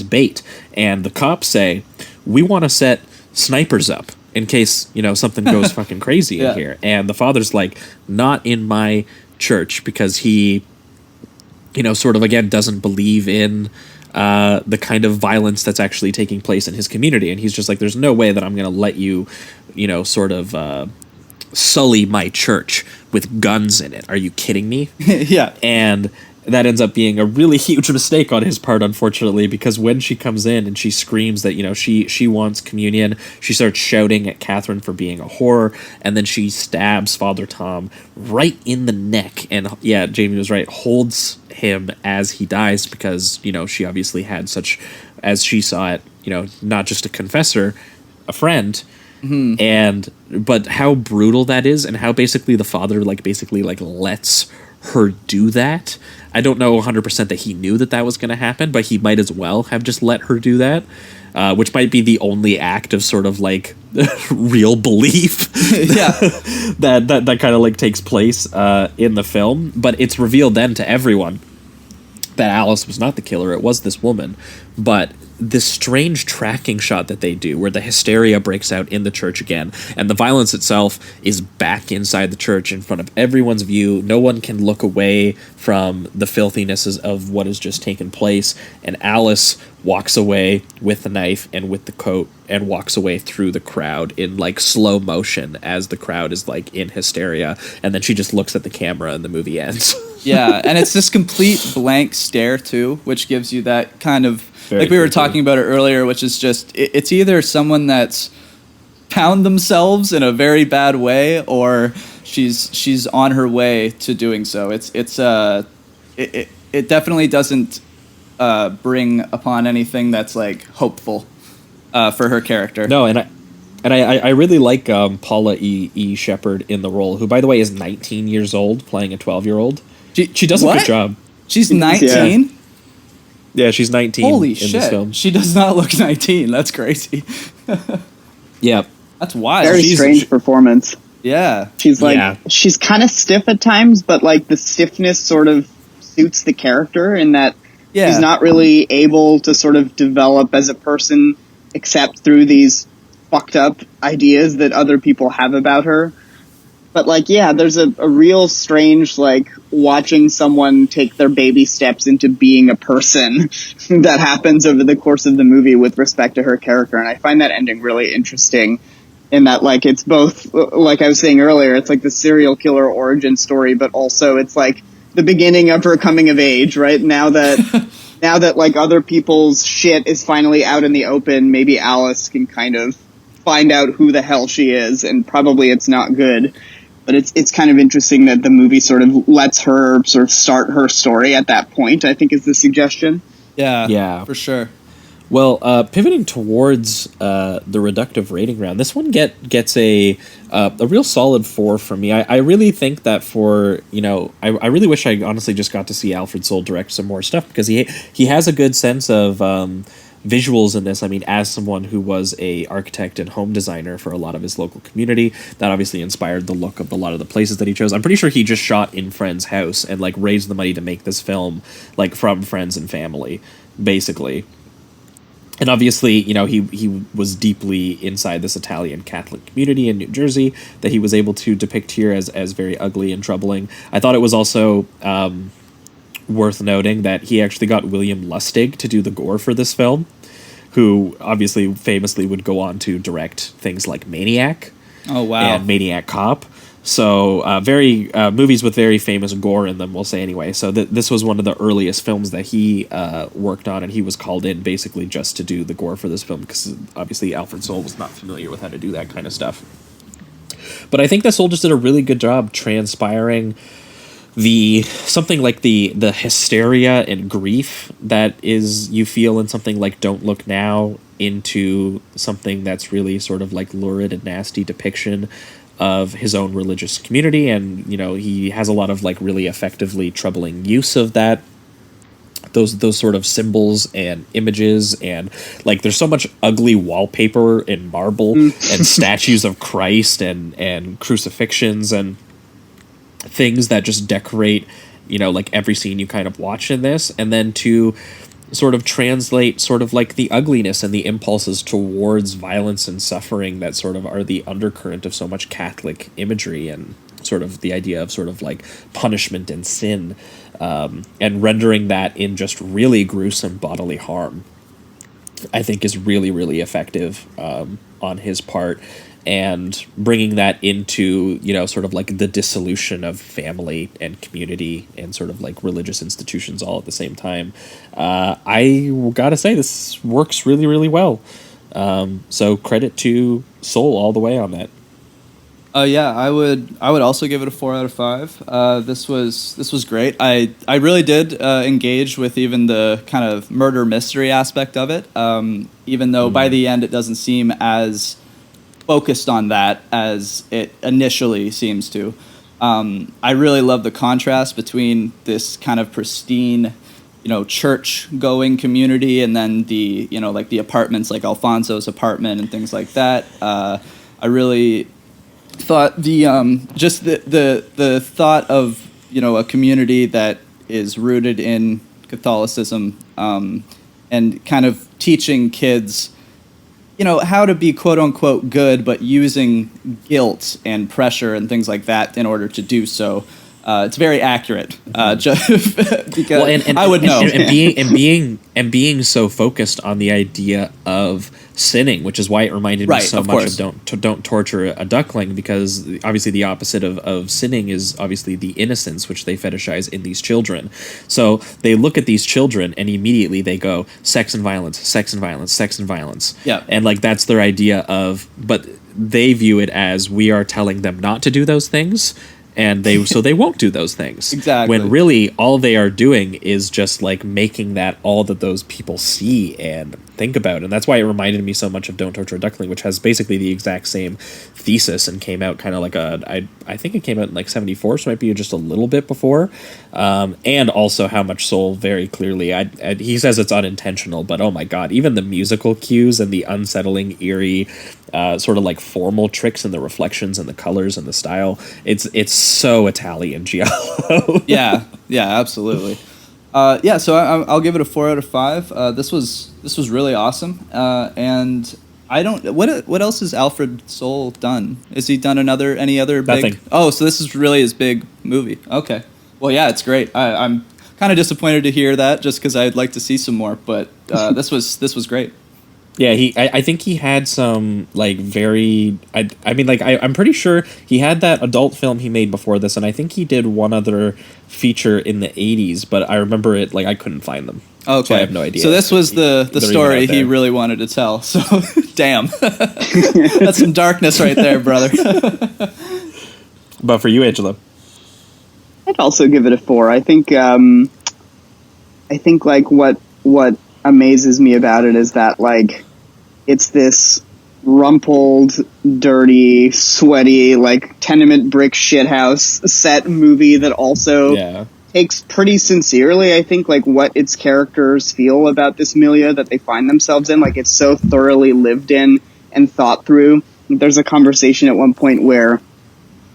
bait. And the cops say, we want to set snipers up in case, something goes fucking crazy in here. And the father's like, not in my church, because he, sort of, again, doesn't believe in the kind of violence that's actually taking place in his community. And he's just like, there's no way that I'm going to let you, sort of sully my church with guns in it. Are you kidding me? Yeah. And that ends up being a really huge mistake on his part, unfortunately, because when she comes in and she screams that, she wants communion, she starts shouting at Catherine for being a whore, and then she stabs Father Tom right in the neck. And yeah, Jamie was right, holds him as he dies because, she obviously had such, as she saw it, not just a confessor, a friend. Mm-hmm. But how brutal that is, and how basically the father lets her do that. I don't know 100% that he knew that was going to happen, but he might as well have just let her do that, which might be the only act of sort of like real belief that kind of like takes place in the film. But it's revealed then to everyone that Alice was not the killer, it was this woman. But this strange tracking shot that they do where the hysteria breaks out in the church again, and the violence itself is back inside the church in front of everyone's view. No one can look away from the filthinesses of what has just taken place, and Alice walks away with the knife and with the coat and walks away through the crowd in like slow motion as the crowd is like in hysteria, and then she just looks at the camera and the movie ends. Yeah, and it's this complete blank stare too, which gives you that kind of Very like we were creepy. talking about it earlier, which is just it's either someone that's found themselves in a very bad way, or she's on her way to doing so. It definitely doesn't bring upon anything that's like hopeful for her character. No, and I really like Paula E. Shepherd in the role, who by the way is 19 years old, playing a 12-year-old. She does a good job. She's 19? Yeah, she's 19 Holy in shit. this film. She does not look 19. That's crazy. Yeah. That's wild. Very strange performance. Yeah. She's she's kind of stiff at times, but like the stiffness sort of suits the character in that she's not really able to sort of develop as a person except through these fucked up ideas that other people have about her. But like, yeah, there's a real strange, like, watching someone take their baby steps into being a person that happens over the course of the movie with respect to her character. And I find that ending really interesting in that, like, it's both, like I was saying earlier, it's like the serial killer origin story, but also it's like the beginning of her coming of age, right? Now that like other people's shit is finally out in the open, maybe Alice can kind of find out who the hell she is, and probably it's not good. But it's kind of interesting that the movie sort of lets her sort of start her story at that point, I think is the suggestion. Yeah, for sure. Well, pivoting towards the reductive rating round, this one gets a real solid 4 from me. I really think that I really wish I honestly just got to see Alfred Soule direct some more stuff, because he has a good sense of visuals in this. I mean, as someone who was a architect and home designer for a lot of his local community, that obviously inspired the look of a lot of the places that he chose. I'm pretty sure he just shot in friends' house and like raised the money to make this film like from friends and family, basically. And obviously, he was deeply inside this Italian Catholic community in New Jersey that he was able to depict here as very ugly and troubling. I thought it was also worth noting that he actually got William Lustig to do the gore for this film, who obviously famously would go on to direct things like Maniac. Oh, wow. And Maniac Cop. So very movies with very famous gore in them, we'll say anyway. So this was one of the earliest films that he worked on, and he was called in basically just to do the gore for this film, because obviously Alfred Soule was not familiar with how to do that kind of stuff. But I think that Soule just did a really good job transpiring something like the hysteria and grief that is you feel in something like Don't Look Now into something that's really sort of like lurid and nasty depiction of his own religious community. And he has a lot of like really effectively troubling use of that, those sort of symbols and images, and like there's so much ugly wallpaper and marble and statues of Christ and crucifixions and things that just decorate like every scene you kind of watch in this, and then to sort of translate sort of like the ugliness and the impulses towards violence and suffering that sort of are the undercurrent of so much Catholic imagery and sort of the idea of sort of like punishment and sin, and rendering that in just really gruesome bodily harm, I think is really, really effective on his part, and bringing that into, you know, sort of like the dissolution of family and community and sort of like religious institutions all at the same time. I gotta say, this works really, really well. So credit to Soul all the way on that. Yeah, I would also give it a 4 out of 5. This was great. I really did engage with even the kind of murder mystery aspect of it. Even though by the end it doesn't seem as focused on that as it initially seems to. I really love the contrast between this kind of pristine, you know, church-going community and then the, you know, like the apartments, like Alfonso's apartment and things like that. I really thought the just the thought of, you know, a community that is rooted in Catholicism, and kind of teaching kids, you know, how to be quote unquote good, but using guilt and pressure and things like that in order to do so. It's very accurate, just because I would know. And being so focused on the idea of sinning, which is why it reminded me so much of don't torture a duckling, because obviously the opposite of sinning is obviously the innocence which they fetishize in these children. So they look at these children and immediately they go sex and violence, sex and violence, sex and violence. Yeah, and like that's their idea of, but they view it as we are telling them not to do those things. And they won't do those things. Exactly. When really all they are doing is just like making that all that those people see and think about. And that's why it reminded me so much of Don't Torture a Duckling, which has basically the exact same thesis and came out kind of like I think it came out in like 74, so it might be just a little bit before. And also how much Soul very clearly, he says it's unintentional, but oh my God, even the musical cues and the unsettling, eerie, sort of like formal tricks and the reflections and the colors and the style, it's so Italian giallo. yeah, absolutely. So I'll give it a 4 out of 5. This was really awesome. And I don't. What else has Alfred Soul done? Has he done any other Nothing. big? Oh, so this is really his big movie. Okay. Well, yeah, it's great. I'm kind of disappointed to hear that, just because I'd like to see some more. But this was great. Yeah, I think he had some like very. I'm pretty sure he had that adult film he made before this, and I think he did one other feature in the 80s, but I remember it like I couldn't find them. Okay, so I have no idea. So this was the story he really wanted to tell. So damn, that's some darkness right there, brother. But for you, Angelo, I'd also give it a 4. I think like what amazes me about it is that like it's this rumpled, dirty, sweaty, like tenement brick shithouse set movie that also takes pretty sincerely, I think, like what its characters feel about this milieu that they find themselves in. Like it's so thoroughly lived in and thought through. There's a conversation at one point where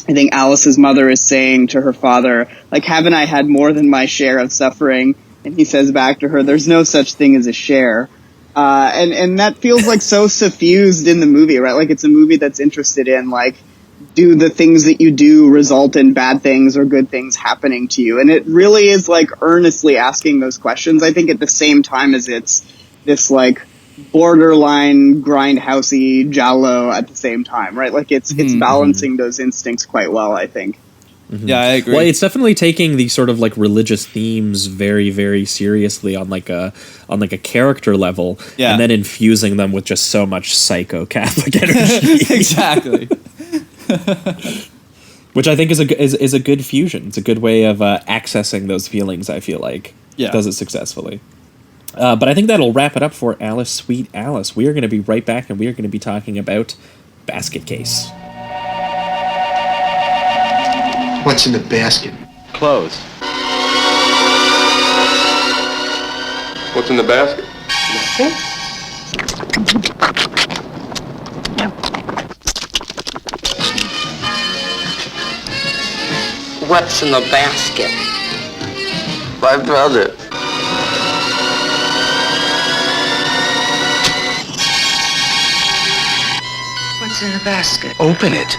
I think Alice's mother is saying to her father, like, haven't I had more than my share of suffering? And he says back to her, there's no such thing as a share. And that feels like so suffused in the movie, right? Like it's a movie that's interested in like, do the things that you do result in bad things or good things happening to you? And it really is like earnestly asking those questions. I think at the same time as it's this like borderline grindhousey giallo at the same time, right? Like it's balancing those instincts quite well, I think. Mm-hmm. Yeah, I agree. Well, it's definitely taking these sort of like religious themes very, very seriously on like a character level, and then infusing them with just so much psycho Catholic energy. Exactly. Which I think is a good fusion. It's a good way of accessing those feelings. I feel like does it successfully. But I think that'll wrap it up for Alice, Sweet Alice. We are going to be right back, and we are going to be talking about Basket Case. What's in the basket? Clothes. What's in the basket? What's in the basket? My brother. What's in the basket? Open it,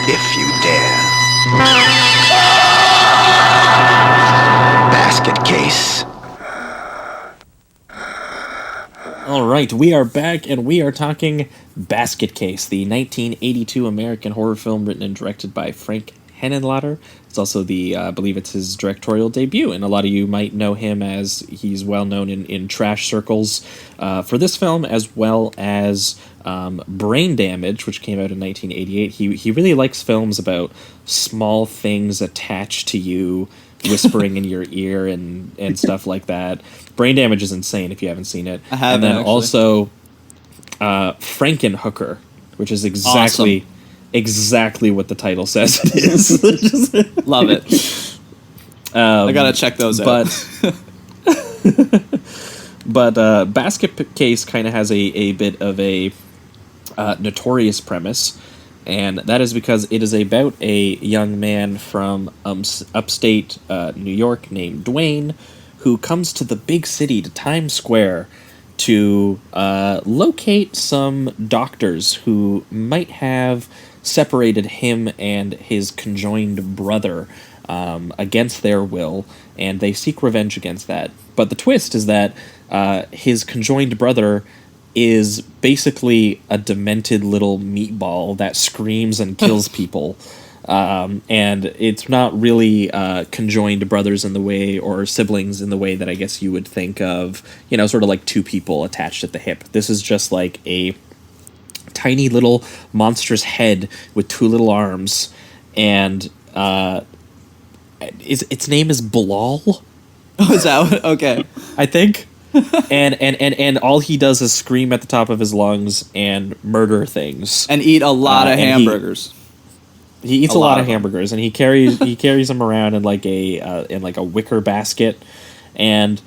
if you dare. Basket case. All right, we are back, and we are talking Basket Case, the 1982 American horror film written and directed by Frank Henenlotter. It's also I believe it's his directorial debut, and a lot of you might know him as he's well known in trash circles for this film, as well as Brain Damage, which came out in 1988. He really likes films about small things attached to you, whispering in your ear and stuff like that. Brain Damage is insane if you haven't seen it. I haven't, and then actually. also Frankenhooker, which is exactly what the title says it is. Love it. I gotta check those out. But Basket Case kind of has a bit of a notorious premise, and that is because it is about a young man from upstate New York named Dwayne, who comes to the big city, to Times Square, to locate some doctors who might have separated him and his conjoined brother against their will, and they seek revenge against that. But the twist is that his conjoined brother is basically a demented little meatball that screams and kills people. And it's not really conjoined brothers in the way, or siblings in the way that I guess you would think of, sort of like two people attached at the hip. This is just like a tiny little monstrous head with two little arms, and its name is Bilal. Oh, is that okay? I think. and all he does is scream at the top of his lungs and murder things and eat a lot of hamburgers. He eats a lot of hamburgers, and he carries them around in like a wicker basket, and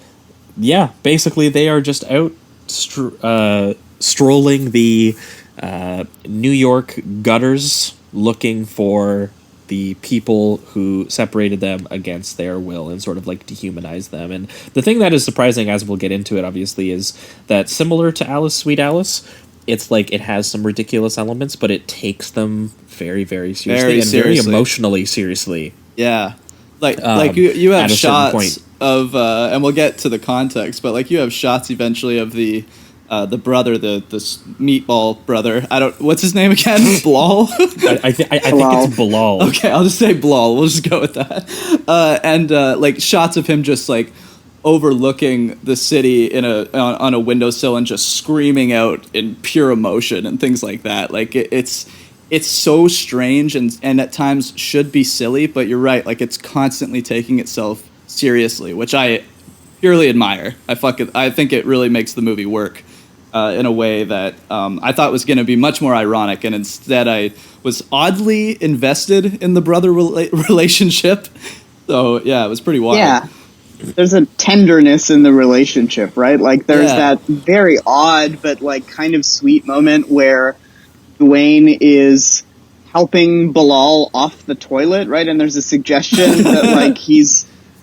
yeah, basically they are just out strolling the New York gutters looking for the people who separated them against their will and sort of like dehumanize them. And the thing that is surprising, as we'll get into it obviously, is that similar to Alice, Sweet Alice, it's like it has some ridiculous elements, but it takes them very, very seriously very emotionally seriously. Yeah. Like you have shots of and we'll get to the context, but like you have shots eventually of the brother, the meatball brother. What's his name again? Bilal? I think it's Bilal. Okay, I'll just say Bilal. We'll just go with that. And like shots of him just like overlooking the city on a windowsill and just screaming out in pure emotion and things like that. Like it's so strange and at times should be silly, but you're right. Like it's constantly taking itself seriously, which I purely admire. I think it really makes the movie work in a way that I thought was going to be much more ironic, and instead I was oddly invested in the brother relationship. So yeah, it was pretty wild. Yeah. There's a tenderness in the relationship, right? Like there's that very odd but like kind of sweet moment where Dwayne is helping Bilal off the toilet, right? And there's a suggestion that like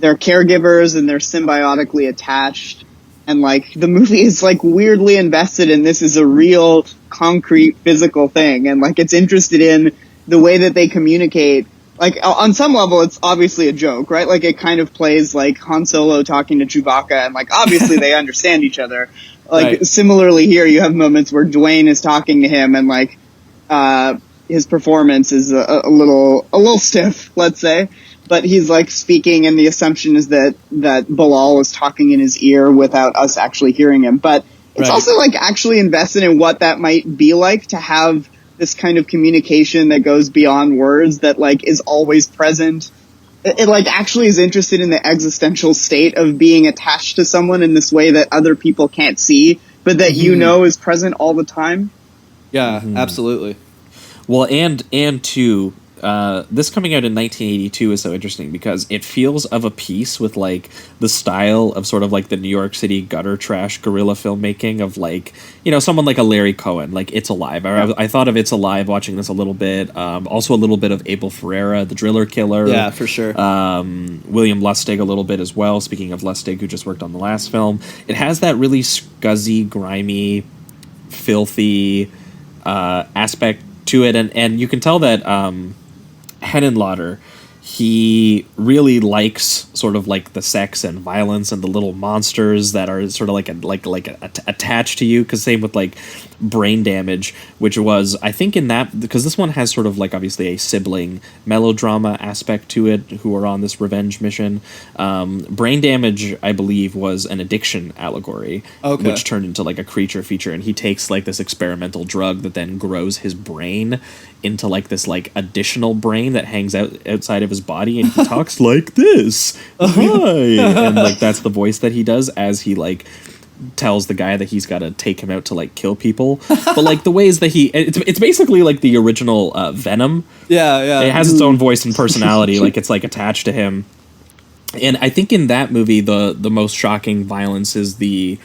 they're caregivers and they're symbiotically attached, and like the movie is like weirdly invested in this is a real concrete physical thing, and like it's interested in the way that they communicate. Like, on some level, it's obviously a joke, right? Like, it kind of plays like Han Solo talking to Chewbacca, and, like, obviously they understand each other. Like, right. Similarly here, you have moments where Dwayne is talking to him, and, like, his performance is a little stiff, let's say. But he's, like, speaking, and the assumption is that Bilal is talking in his ear without us actually hearing him. But it's also, like, actually invested in what that might be like to have this kind of communication that goes beyond words, that like is always present. It like actually is interested in the existential state of being attached to someone in this way that other people can't see, but that you know is present all the time. Yeah, absolutely. Well, and to this coming out in 1982 is so interesting because it feels of a piece with like the style of sort of like the New York City gutter trash guerrilla filmmaking of like, you know, someone like a Larry Cohen, like It's Alive. I thought of It's Alive watching this a little bit. Also a little bit of Abel Ferreira, the Driller Killer. Yeah, for sure. William Lustig a little bit as well. Speaking of Lustig, who just worked on the last film, it has that really scuzzy, grimy, filthy aspect to it, and you can tell that Henenlotter, he really likes sort of like the sex and violence and the little monsters that are sort of attached to you. Because same with like Brain Damage, which was, I think, in that, because this one has sort of like obviously a sibling melodrama aspect to it, who are on this revenge mission. Brain Damage, I believe, was an addiction allegory, which turned into like a creature feature, and he takes like this experimental drug that then grows his brain into like this like additional brain that hangs outside of his body, and he talks like this. Hi. And like that's the voice that he does as he like tells the guy that he's got to take him out to like kill people. But like the ways that it's basically like the original Venom. Yeah. It has its own voice and personality. Like it's like attached to him. And I think in that movie the most shocking violence is the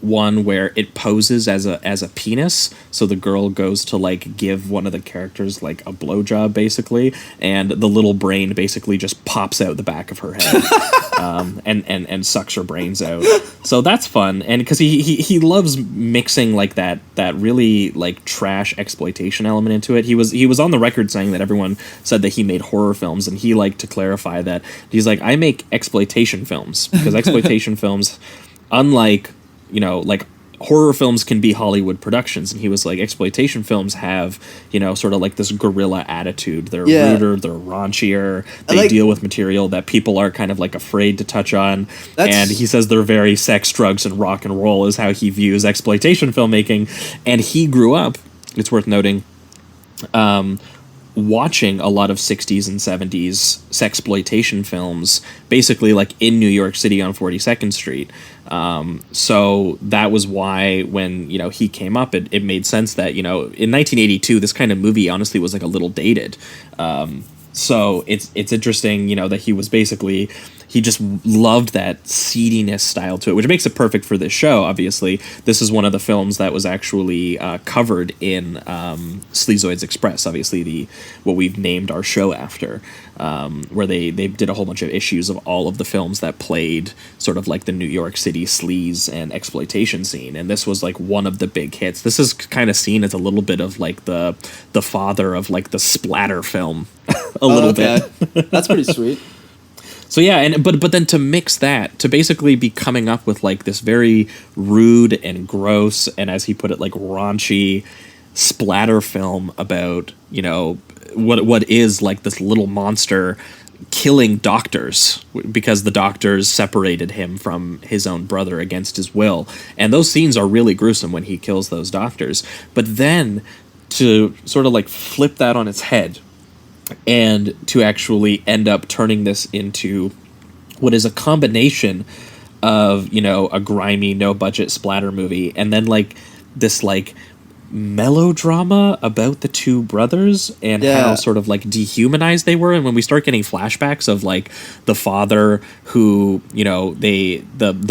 one where it poses as a penis, so the girl goes to like give one of the characters like a blowjob basically, and the little brain basically just pops out the back of her head and sucks her brains out. So that's fun, and because he loves mixing like that really like trash exploitation element into it. He was on the record saying that everyone said that he made horror films, and he liked to clarify that he's like, I make exploitation films, because exploitation films, unlike, you know, like horror films can be Hollywood productions, and he was like, exploitation films have, you know, sort of like this guerrilla attitude. They're ruder, they're raunchier, they deal with material that people are kind of like afraid to touch on. And he says they're very sex, drugs, and rock and roll is how he views exploitation filmmaking. And he grew up, it's worth noting, watching a lot of 60s and 70s sexploitation films, basically like in New York City on 42nd Street. So that was why when, you know, he came up, it made sense that, you know, in 1982, this kind of movie honestly was like a little dated. So it's interesting, you know, that he was basically, he just loved that seediness style to it, which makes it perfect for this show. Obviously, this is one of the films that was actually covered in Sleazoids Express, obviously what we've named our show after, where they did a whole bunch of issues of all of the films that played sort of like the New York City sleaze and exploitation scene, and this was like one of the big hits. This is kind of seen as a little bit of like the father of like the splatter film, a little bit. That's pretty sweet. So yeah, but then to mix that, to basically be coming up with like this very rude and gross, and as he put it, like raunchy splatter film about, you know, what is like this little monster killing doctors because the doctors separated him from his own brother against his will. And those scenes are really gruesome when he kills those doctors. But then to sort of like flip that on its head, and to actually end up turning this into what is a combination of, you know, a grimy, no-budget splatter movie, and then, like, this, like, melodrama about the two brothers and how sort of like dehumanized they were. And when we start getting flashbacks of like the father who, you know, the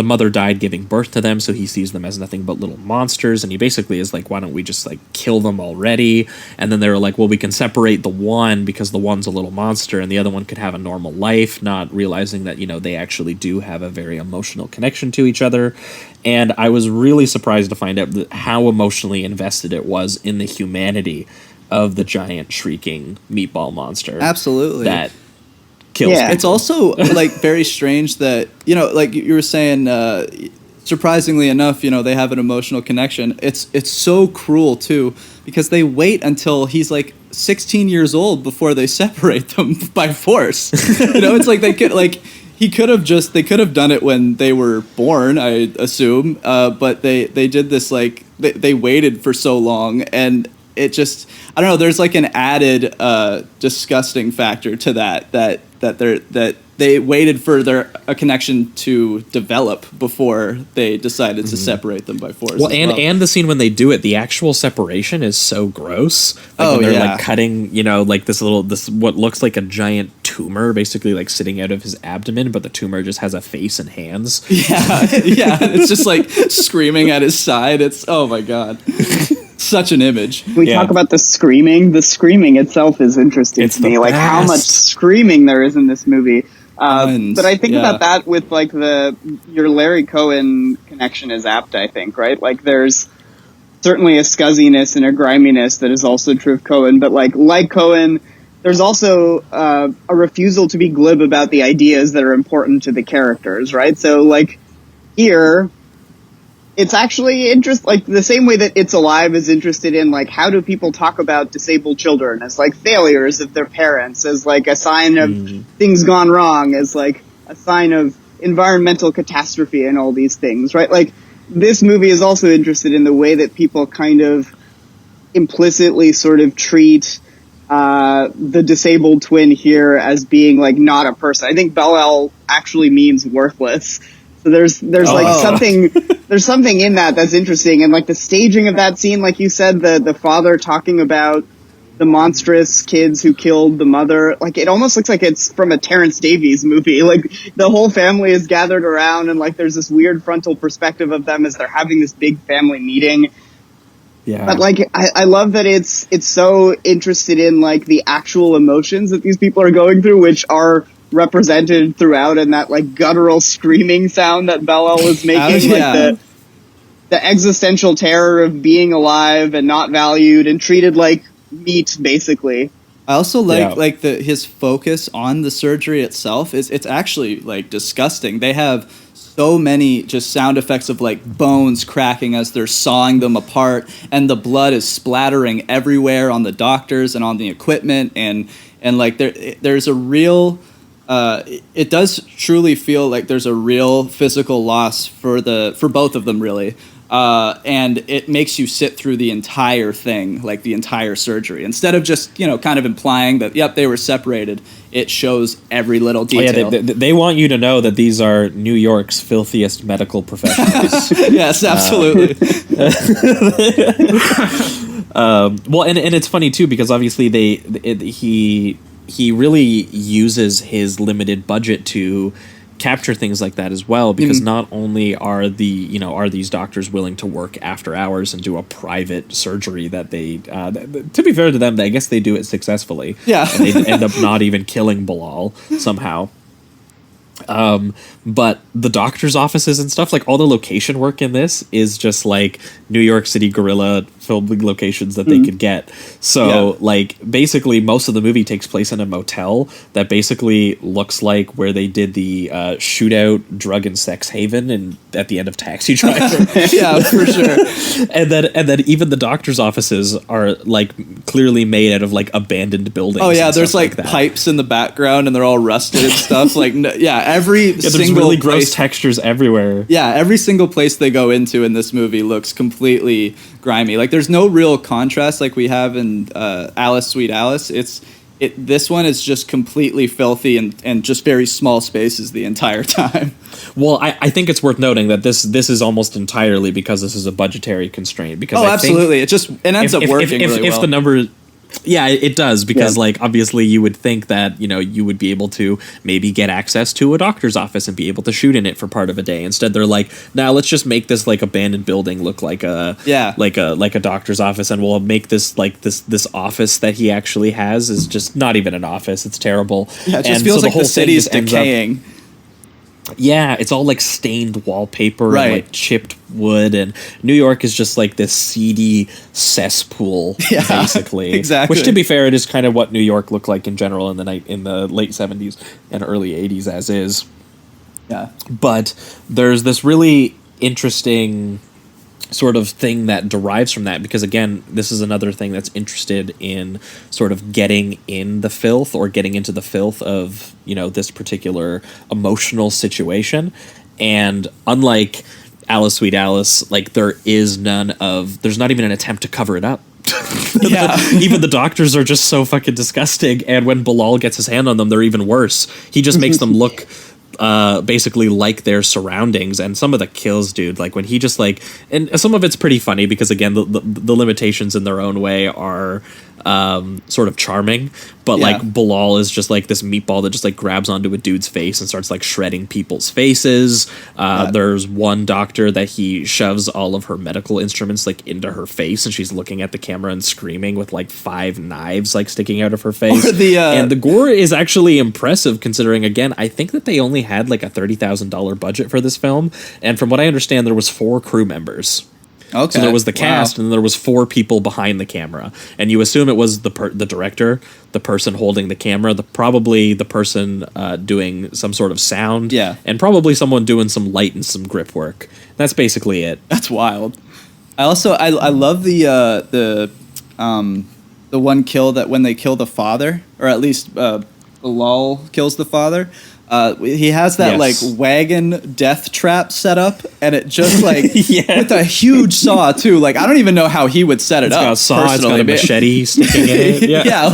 mother died giving birth to them, so he sees them as nothing but little monsters, and he basically is like, why don't we just like kill them already? And then they were like, well, we can separate the one because the one's a little monster and the other one could have a normal life, not realizing that, you know, they actually do have a very emotional connection to each other. And I was really surprised to find out how emotionally invested it was in the humanity of the giant shrieking meatball monster. Absolutely. That kills people. It's also like very strange that, you know, like you were saying, surprisingly enough, you know, they have an emotional connection. It's so cruel too, because they wait until he's like 16 years old before they separate them by force. You know, it's like they could like... they could have done it when they were born, I assume, but they did this, like, they waited for so long, and it just, I don't know, there's like an added disgusting factor to that they waited for a connection to develop before they decided to separate them by force. Well, and the scene when they do it, the actual separation is so gross. Like when they're like cutting, you know, like this what looks like a giant tumor basically like sitting out of his abdomen, but the tumor just has a face and hands. Yeah, it's just like screaming at his side. It's, oh my God. Such an image. We talk about the screaming. The screaming itself is interesting to me, like how much screaming there is in this movie. But I think about that with like your Larry Cohen connection is apt, I think, right? Like there's certainly a scuzziness and a griminess that is also true of Cohen, but like Cohen, there's also a refusal to be glib about the ideas that are important to the characters, right? So, like, here, it's actually like the same way that It's Alive is interested in, like, how do people talk about disabled children as, like, failures of their parents, as, like, a sign of things gone wrong, as, like, a sign of environmental catastrophe and all these things, right? Like, this movie is also interested in the way that people kind of implicitly sort of treat the disabled twin here as being, like, not a person. I think Bel-El actually means worthless. So there's like something in that's interesting. And, like, the staging of that scene, like you said, the father talking about the monstrous kids who killed the mother, like, it almost looks like it's from a Terrence Davies movie. Like, the whole family is gathered around and, like, there's this weird frontal perspective of them as they're having this big family meeting. Yeah. But, like, I love that it's so interested in, like, the actual emotions that these people are going through, which are represented throughout in that, like, guttural screaming sound that Bel-El was making. Like, the existential terror of being alive and not valued and treated like meat, basically. I also like his focus on the surgery itself. It's actually, like, disgusting. They have so many just sound effects of, like, bones cracking as they're sawing them apart, and the blood is splattering everywhere on the doctors and on the equipment, and like there's a real it does truly feel like there's a real physical loss for both of them, really. And it makes you sit through the entire thing, like the entire surgery. Instead of just, kind of implying that, yep, they were separated, it shows every little detail. Oh, yeah, they want you to know that these are New York's filthiest medical professionals. Yes, absolutely. Well, and it's funny, too, because obviously he really uses his limited budget to capture things like that as well, because not only are these doctors willing to work after hours and do a private surgery that they to be fair to them, I guess they do it successfully, and they end up not even killing Bilal somehow. But the doctor's offices and stuff, like all the location work in this is just like New York City guerrilla filming locations that they could get. So like basically most of the movie takes place in a motel that basically looks like where they did the shootout drug and sex haven and at the end of Taxi Driver. Yeah, for sure. and then even the doctor's offices are like clearly made out of like abandoned buildings. Oh yeah, there's like pipes in the background and they're all rusted and stuff. Like every there's really gross textures everywhere. Yeah, every single place they go into in this movie looks completely grimy. Like there's no real contrast like we have in Alice, Sweet Alice. This one is just completely filthy and just very small spaces the entire time. Well, I think it's worth noting that this is almost entirely because this is a budgetary constraint. Because absolutely, it ends up working really well. If the number. Yeah, it does, because like obviously you would think that you would be able to maybe get access to a doctor's office and be able to shoot in it for part of a day. Instead, they're like, now let's just make this like abandoned building look like a doctor's office, and we'll make this like this office that he actually has is just not even an office. It's terrible. Yeah, it just feels like the city's decaying. Yeah, it's all like stained wallpaper and like chipped wood, and New York is just like this seedy cesspool, basically. Exactly. Which, to be fair, it is kind of what New York looked like in general in the late 70s and early 80s as is. Yeah. But there's this really interesting sort of thing that derives from that, because again, this is another thing that's interested in sort of getting in the filth or getting into the filth of this particular emotional situation. And unlike Alice, Sweet Alice, like there's not even an attempt to cover it up. Even the doctors are just so fucking disgusting, and when Bilal gets his hand on them, they're even worse. He just makes them look basically like their surroundings. And some of the kills, dude, like when he just like, and some of it's pretty funny because again the limitations in their own way are sort of charming, but like Bilal is just like this meatball that just like grabs onto a dude's face and starts like shredding people's faces. There's one doctor that he shoves all of her medical instruments like into her face, and she's looking at the camera and screaming with like 5 knives like sticking out of her face. And the gore is actually impressive, considering again I think that they only had like a $30,000 budget for this film, and from what I understand there was 4 crew members. Okay. So there was the cast, and then there was 4 people behind the camera, and you assume it was the director, the person holding the camera, probably the person doing some sort of sound, and probably someone doing some light and some grip work. That's basically it. That's wild. I also I love the one kill that when they kill the father, or at least Bilal kills the father. He has that like wagon death trap set up, and it just like with a huge saw too. Like I don't even know how he would set it up. Got a saw, it's got a machete sticking in it. Yeah,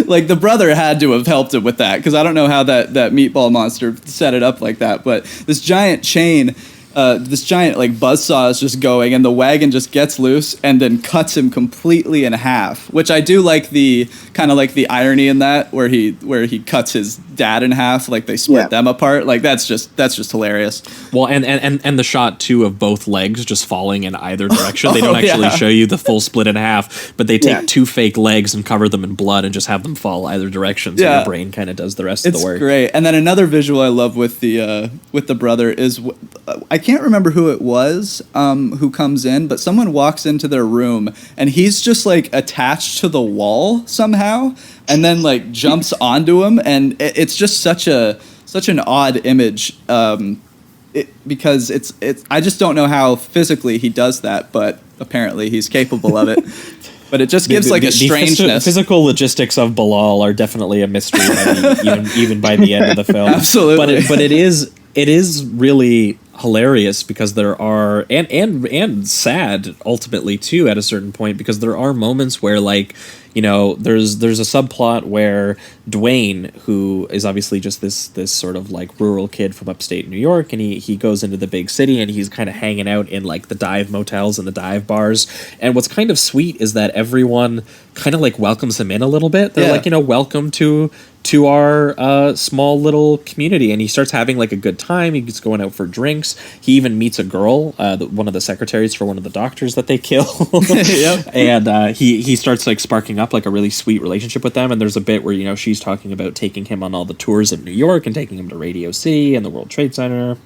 like the brother had to have helped him with that, because I don't know how that meatball monster set it up like that. But this giant chain. This giant like buzzsaw is just going, and the wagon just gets loose and then cuts him completely in half. Which I do like the kind of like the irony in that, where he cuts his dad in half, like they split them apart. Like that's just hilarious. Well, and the shot too of both legs just falling in either direction. They don't actually show you the full split in half, but they take 2 fake legs and cover them in blood and just have them fall either direction. So your brain kind of does the rest of the work. It's great. And then another visual I love with the brother is I can't remember who it was who comes in, but someone walks into their room and he's just like attached to the wall somehow, and then like jumps onto him, and it's just such an odd image because it's I just don't know how physically he does that, but apparently he's capable of it. But it just gives like a strangeness. The physical logistics of Bilal are definitely a mystery even by the end of the film. Absolutely. But it is really hilarious, because there are and sad ultimately too at a certain point, because there are moments where like, you know, there's a subplot where Dwayne, who is obviously just this sort of like rural kid from upstate New York, and he goes into the big city and he's kind of hanging out in like the dive motels and the dive bars. And what's kind of sweet is that everyone kind of like welcomes him in a little bit. They're like, you know, welcome to our small little community, and he starts having like a good time. He's going out for drinks. He even meets a girl, one of the secretaries for one of the doctors that they kill. And he starts like sparking up like a really sweet relationship with them. And there's a bit where, you know, she's talking about taking him on all the tours of New York and taking him to Radio City and the World Trade Center.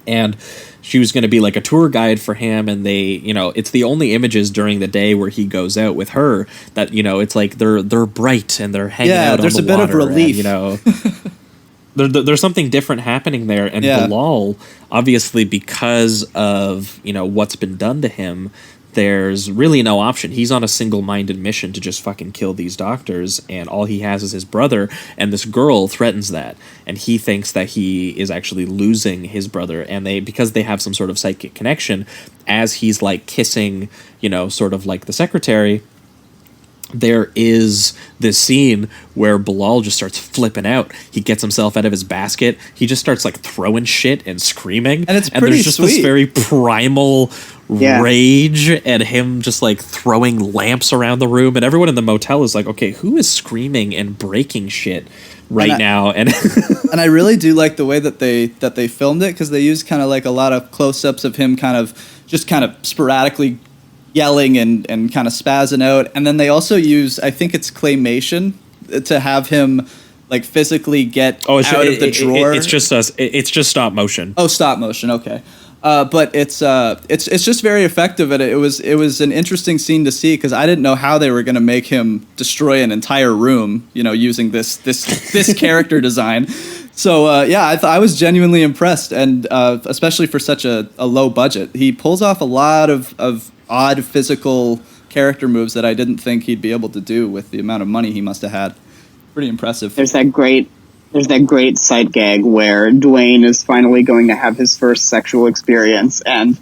And she was going to be like a tour guide for him, and they, you know, it's the only images during the day where he goes out with her that, you know, it's like they're bright and they're hanging out on the water. Yeah, there's a bit of relief. And, you know, there's something different happening there. And Bilal, obviously, because of, you know, what's been done to him, there's really no option. He's on a single-minded mission to just fucking kill these doctors, and all he has is his brother, and this girl threatens that, and he thinks that he is actually losing his brother, and because they have some sort of psychic connection, as he's like kissing, you know, sort of like the secretary, there is this scene where Bilal just starts flipping out. He gets himself out of his basket. He just starts like throwing shit and screaming. And it's pretty there's just sweet. This very primal rage, and him just like throwing lamps around the room. And everyone in the motel is like, okay, who is screaming and breaking shit now? And and I really do like the way that they filmed it, because they use kind of like a lot of close-ups of him kind of sporadically yelling and kind of spazzing out. And then they also use, I think it's claymation, to have him like physically get out of the drawer. It's just stop motion. Oh, stop motion. Okay. But it's just very effective, and it was an interesting scene to see, because I didn't know how they were going to make him destroy an entire room, you know, using this character design. So I was genuinely impressed, and especially for such a low budget, he pulls off a lot of odd physical character moves that I didn't think he'd be able to do with the amount of money he must have had. Pretty impressive. There's that great sight gag where Dwayne is finally going to have his first sexual experience, and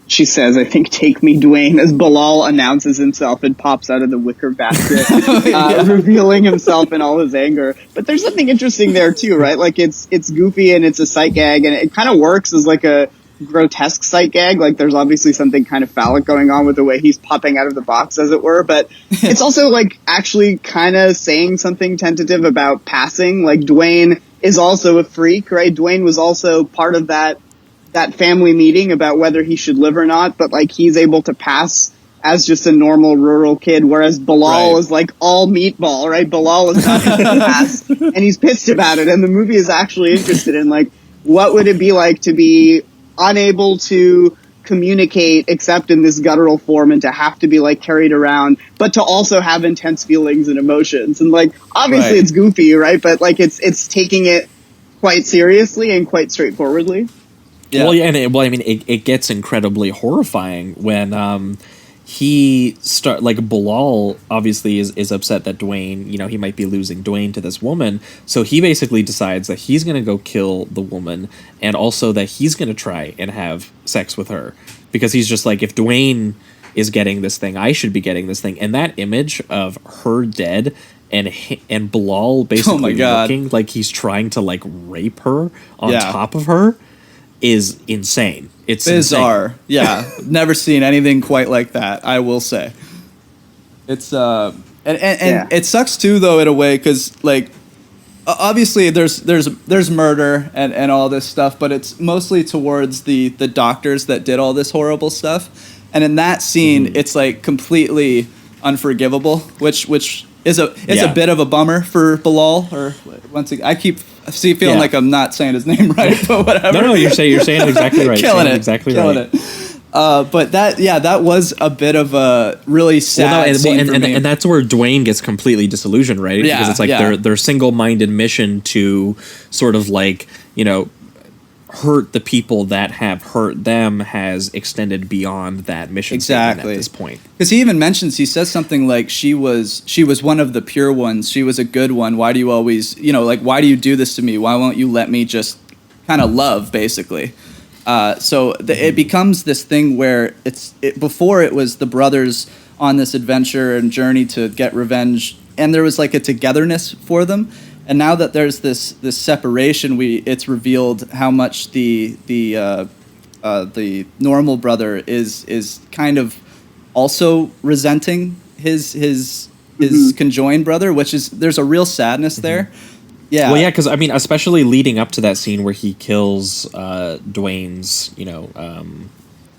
she says, I think, take me, Dwayne, as Bilal announces himself and pops out of the wicker basket, revealing himself in all his anger. But there's something interesting there too, right? Like it's goofy and it's a sight gag, and it kind of works as like a grotesque sight gag. Like there's obviously something kind of phallic going on with the way he's popping out of the box, as it were, but it's also like actually kind of saying something tentative about passing. Like Dwayne is also a freak, right? Dwayne was also part of that family meeting about whether he should live or not, but like he's able to pass as just a normal rural kid, whereas Bilal is like all meatball, right? Bilal is not able to pass, and he's pissed about it, and the movie is actually interested in like, what would it be like to be unable to communicate except in this guttural form and to have to be like carried around, but to also have intense feelings and emotions. And like, obviously it's goofy, right? But like it's taking it quite seriously and quite straightforwardly. Yeah. Well, yeah, and it gets incredibly horrifying when Bilal obviously is upset that Dwayne, he might be losing Dwayne to this woman, so he basically decides that he's going to go kill the woman, and also that he's going to try and have sex with her, because he's just like, if Dwayne is getting this thing, I should be getting this thing. And that image of her dead and Bilal basically looking like he's trying to like rape her on top of her is insane. It's bizarre. Insane. Yeah, never seen anything quite like that, I will say. It's and it sucks too, though, in a way, because like obviously there's murder and all this stuff, but it's mostly towards the doctors that did all this horrible stuff. And in that scene, it's like completely unforgivable, which is a bit of a bummer for Bilal. Or once again, I keep feeling like I'm not saying his name right, but whatever. No, you're saying it exactly right. Killing it, exactly killing right. It. But that was a bit of a really sad scene for me. And that's where Dwayne gets completely disillusioned, right? Yeah, because it's like their single-minded mission to sort of like, hurt the people that have hurt them has extended beyond that mission statement at this point. Because he says something like, she was one of the pure ones, she was a good one, why do you always, why do you do this to me, why won't you let me just kind of love, basically. It becomes this thing where before it was the brothers on this adventure and journey to get revenge, and there was like a togetherness for them. And now that there's this separation, it's revealed how much the normal brother is kind of also resenting his conjoined brother, which is, there's a real sadness there. Yeah. Well, yeah, because especially leading up to that scene where he kills Dwayne's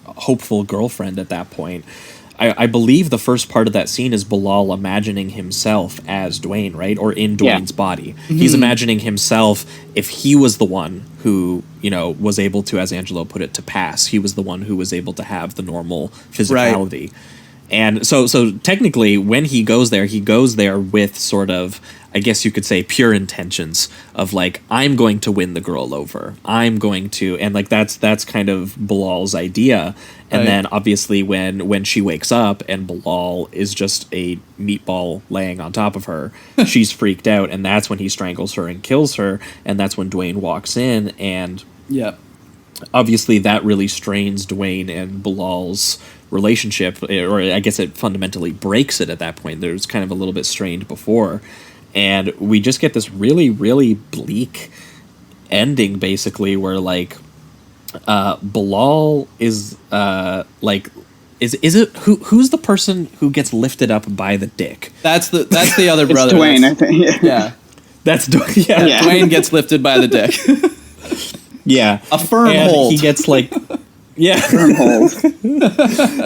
hopeful girlfriend at that point. I believe the first part of that scene is Bilal imagining himself as Dwayne, right? Or in Dwayne's body. Mm-hmm. He's imagining himself if he was the one who, was able to, as Angelo put it, to pass. He was the one who was able to have the normal physicality. Right. And so technically, when he goes there with sort of, I guess you could say, pure intentions of like, I'm going to win the girl over. I'm going to, and like that's kind of Bilal's idea. And then obviously when she wakes up and Bilal is just a meatball laying on top of her, she's freaked out, and that's when he strangles her and kills her, and that's when Dwayne walks in, and obviously that really strains Dwayne and Bilal's relationship, or I guess it fundamentally breaks it at that point. There's kind of a little bit strained before, and we just get this really, really bleak ending, basically, where like Bilal is is it who's the person who gets lifted up by the dick? That's the other brother. It's Dwayne, I think. Yeah. That's Dwayne. Yeah. Dwayne gets lifted by the dick. Yeah. A firm hold. He gets like firm hold.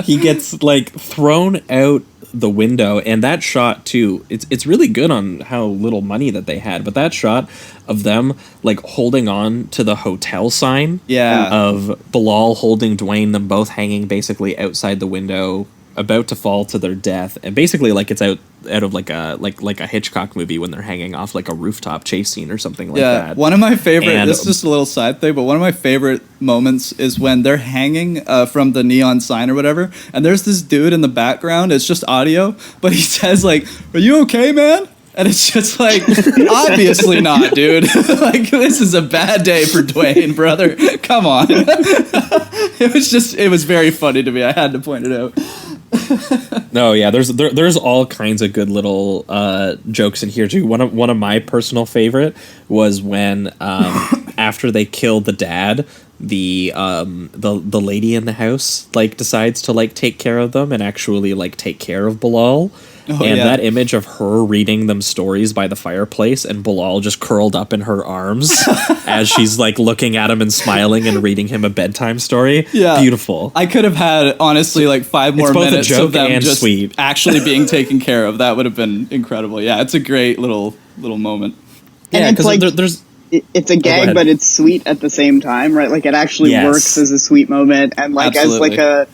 He gets like thrown out the window, and that shot too, it's really good on how little money that they had, but that shot of them like holding on to the hotel sign of Bilal holding Dwayne, them both hanging basically outside the window, about to fall to their death, and basically like it's out of like a Hitchcock movie when they're hanging off like a rooftop chase scene or something like that. One of my favorite, this is just a little side thing, but one of my favorite moments is when they're hanging from the neon sign or whatever, and there's this dude in the background, it's just audio, but he says like, "Are you okay, man?" And it's just like, obviously not, dude. Like, this is a bad day for Dwayne, brother. Come on. It was very funny to me. I had to point it out. No, yeah, there's all kinds of good little jokes in here too. One of my personal favorite was when after they kill the dad, the lady in the house like decides to like take care of them and actually like take care of Bilal. That image of her reading them stories by the fireplace and Bilal just curled up in her arms as she's like looking at him and smiling and reading him a bedtime story. Yeah. Beautiful. I could have had honestly like 5 more minutes of them just sweet. Actually being taken care of. That would have been incredible. Yeah, it's a great little moment. Yeah, because like, there's it's a gag, but it's sweet at the same time, right? Like, it actually works as a sweet moment, and like Absolutely. as like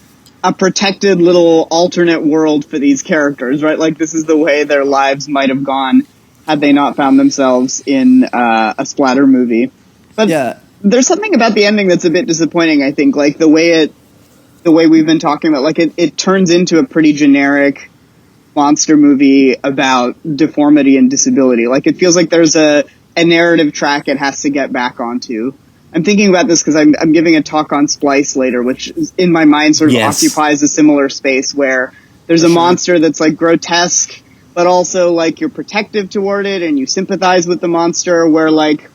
a protected little alternate world for these characters, right? Like, this is the way their lives might have gone had they not found themselves in a splatter movie. But there's something about the ending that's a bit disappointing, I think. Like, the way we've been talking about, like, it turns into a pretty generic monster movie about deformity and disability. Like, it feels like there's a narrative track it has to get back onto. I'm thinking about this because I'm giving a talk on Splice later, which is, in my mind, sort of occupies a similar space where there's a monster that's like grotesque, but also like you're protective toward it and you sympathize with the monster, where like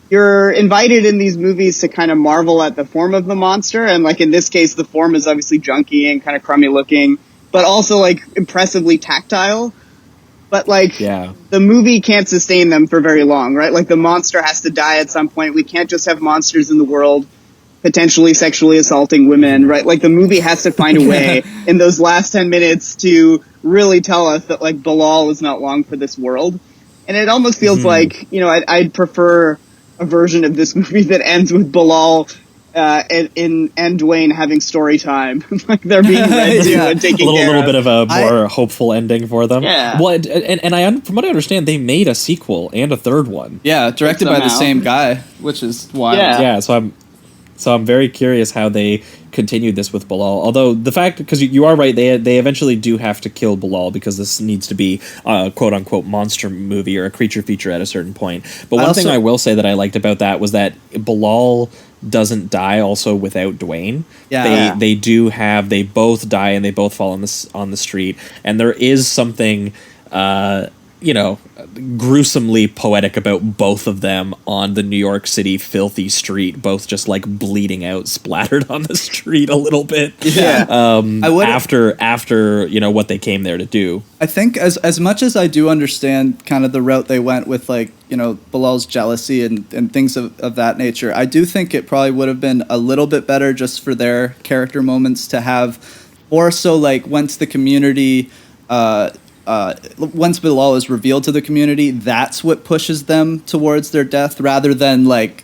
you're invited in these movies to kind of marvel at the form of the monster. And like in this case, the form is obviously junky and kind of crummy looking, but also like impressively tactile. But, like, the movie can't sustain them for very long, right? Like, the monster has to die at some point. We can't just have monsters in the world potentially sexually assaulting women, right? Like, the movie has to find a way in those last 10 minutes to really tell us that, like, Bilal is not long for this world. And it almost feels like, you know, I'd prefer a version of this movie that ends with Bilal and Dwayne having story time. Like, they're being read to and taken care of. A little bit of a more hopeful ending for them. Yeah. Well, and from what I understand, they made a sequel and a third one. Yeah, directed by the same guy, which is wild. Yeah, so I'm very curious how they continued this with Bilal. Although the fact, because you are right, they eventually do have to kill Bilal because this needs to be a quote unquote monster movie or a creature feature at a certain point. But one thing I will say that I liked about that was that Bilal doesn't die also without Dwayne. They both die and they both fall on the street, and there is something gruesomely poetic about both of them on the New York City filthy street, both just like bleeding out, splattered on the street a little bit. After what they came there to do. I think as much as I do understand kind of the route they went with, like, you know, Bilal's jealousy and things of that nature, I do think it probably would have been a little bit better just for their character moments to have more so, like, once the community once Bilal is revealed to the community, that's what pushes them towards their death rather than like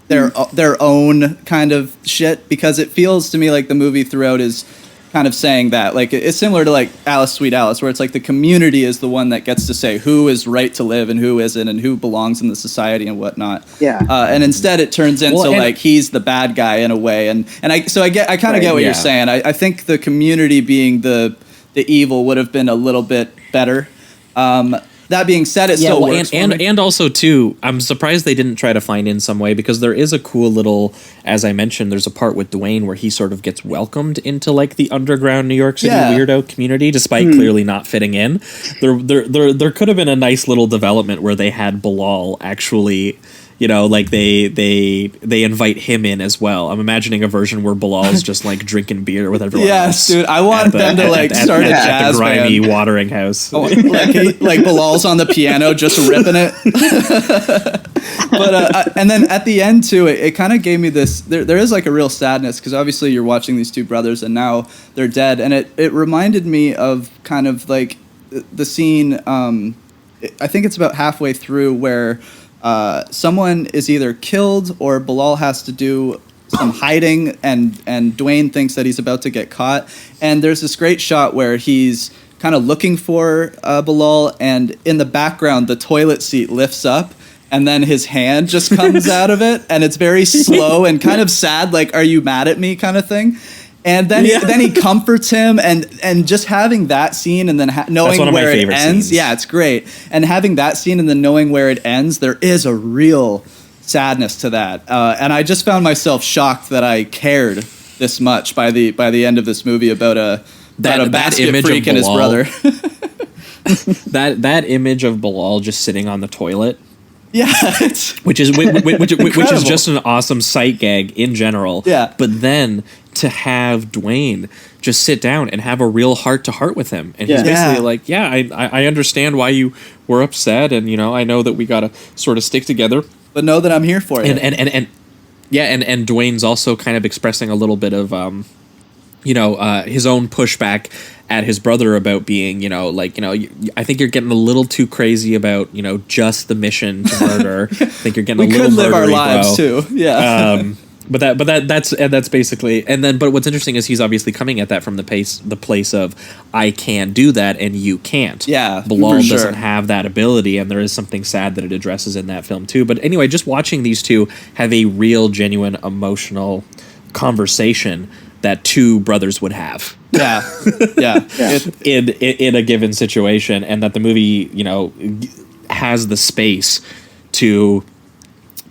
their own kind of shit, because it feels to me like the movie throughout is kind of saying that, like, it's similar to like Alice Sweet Alice, where it's like the community is the one that gets to say who is right to live and who isn't and who belongs in the society and whatnot. And instead it turns into like he's the bad guy in a way, and I kind of get what you're saying. I think the community being the evil would have been a little bit better. That being said, it still works. And also too, I'm surprised they didn't try to find in some way, because there is a cool little, as I mentioned, there's a part with Dwayne where he sort of gets welcomed into like the underground New York City weirdo community, despite clearly not fitting in. There could have been a nice little development where they had Bilal actually, you know, like they invite him in as well. I'm imagining a version where Bilal's just like drinking beer with everyone else. Dude, I want them to like start a jazz the grimy band. watering house. Like Bilal's on the piano just ripping it. But and then at the end too, it kind of gave me this. There is like a real sadness, because obviously you're watching these two brothers and now they're dead, and it reminded me of kind of like the scene. I think it's about halfway through where someone is either killed or Bilal has to do some hiding, and Dwayne thinks that he's about to get caught. And there's this great shot where he's kind of looking for Bilal, and in the background the toilet seat lifts up and then his hand just comes out of it, and it's very slow and kind of sad, like, are you mad at me kind of thing. And then he comforts him, and just having that scene and then knowing where it ends. Scenes. Yeah, it's great. And having that scene and then knowing where it ends, there is a real sadness to that. And I just found myself shocked that I cared this much by the end of this movie about a basket freak and his brother. that image of Bilal just sitting on the toilet. Yeah, which is just an awesome sight gag in general. Yeah, but then to have Dwayne just sit down and have a real heart-to-heart with him, and he's basically like, I understand why you were upset, and you know, I know that we gotta sort of stick together, but know that I'm here for you. And Dwayne's also kind of expressing a little bit of his own pushback at his brother about being, I think you're getting a little too crazy about, just the mission to murder. I think you're getting a little could live our murdery, lives bro. too. Yeah. That's basically, but what's interesting is he's obviously coming at that from the place of I can do that and you can't. Yeah, Bilal for sure. doesn't have that ability, and there is something sad that it addresses in that film too. But anyway, just watching these two have a real, genuine, emotional conversation that two brothers would have. Yeah. In a given situation, and that the movie, has the space to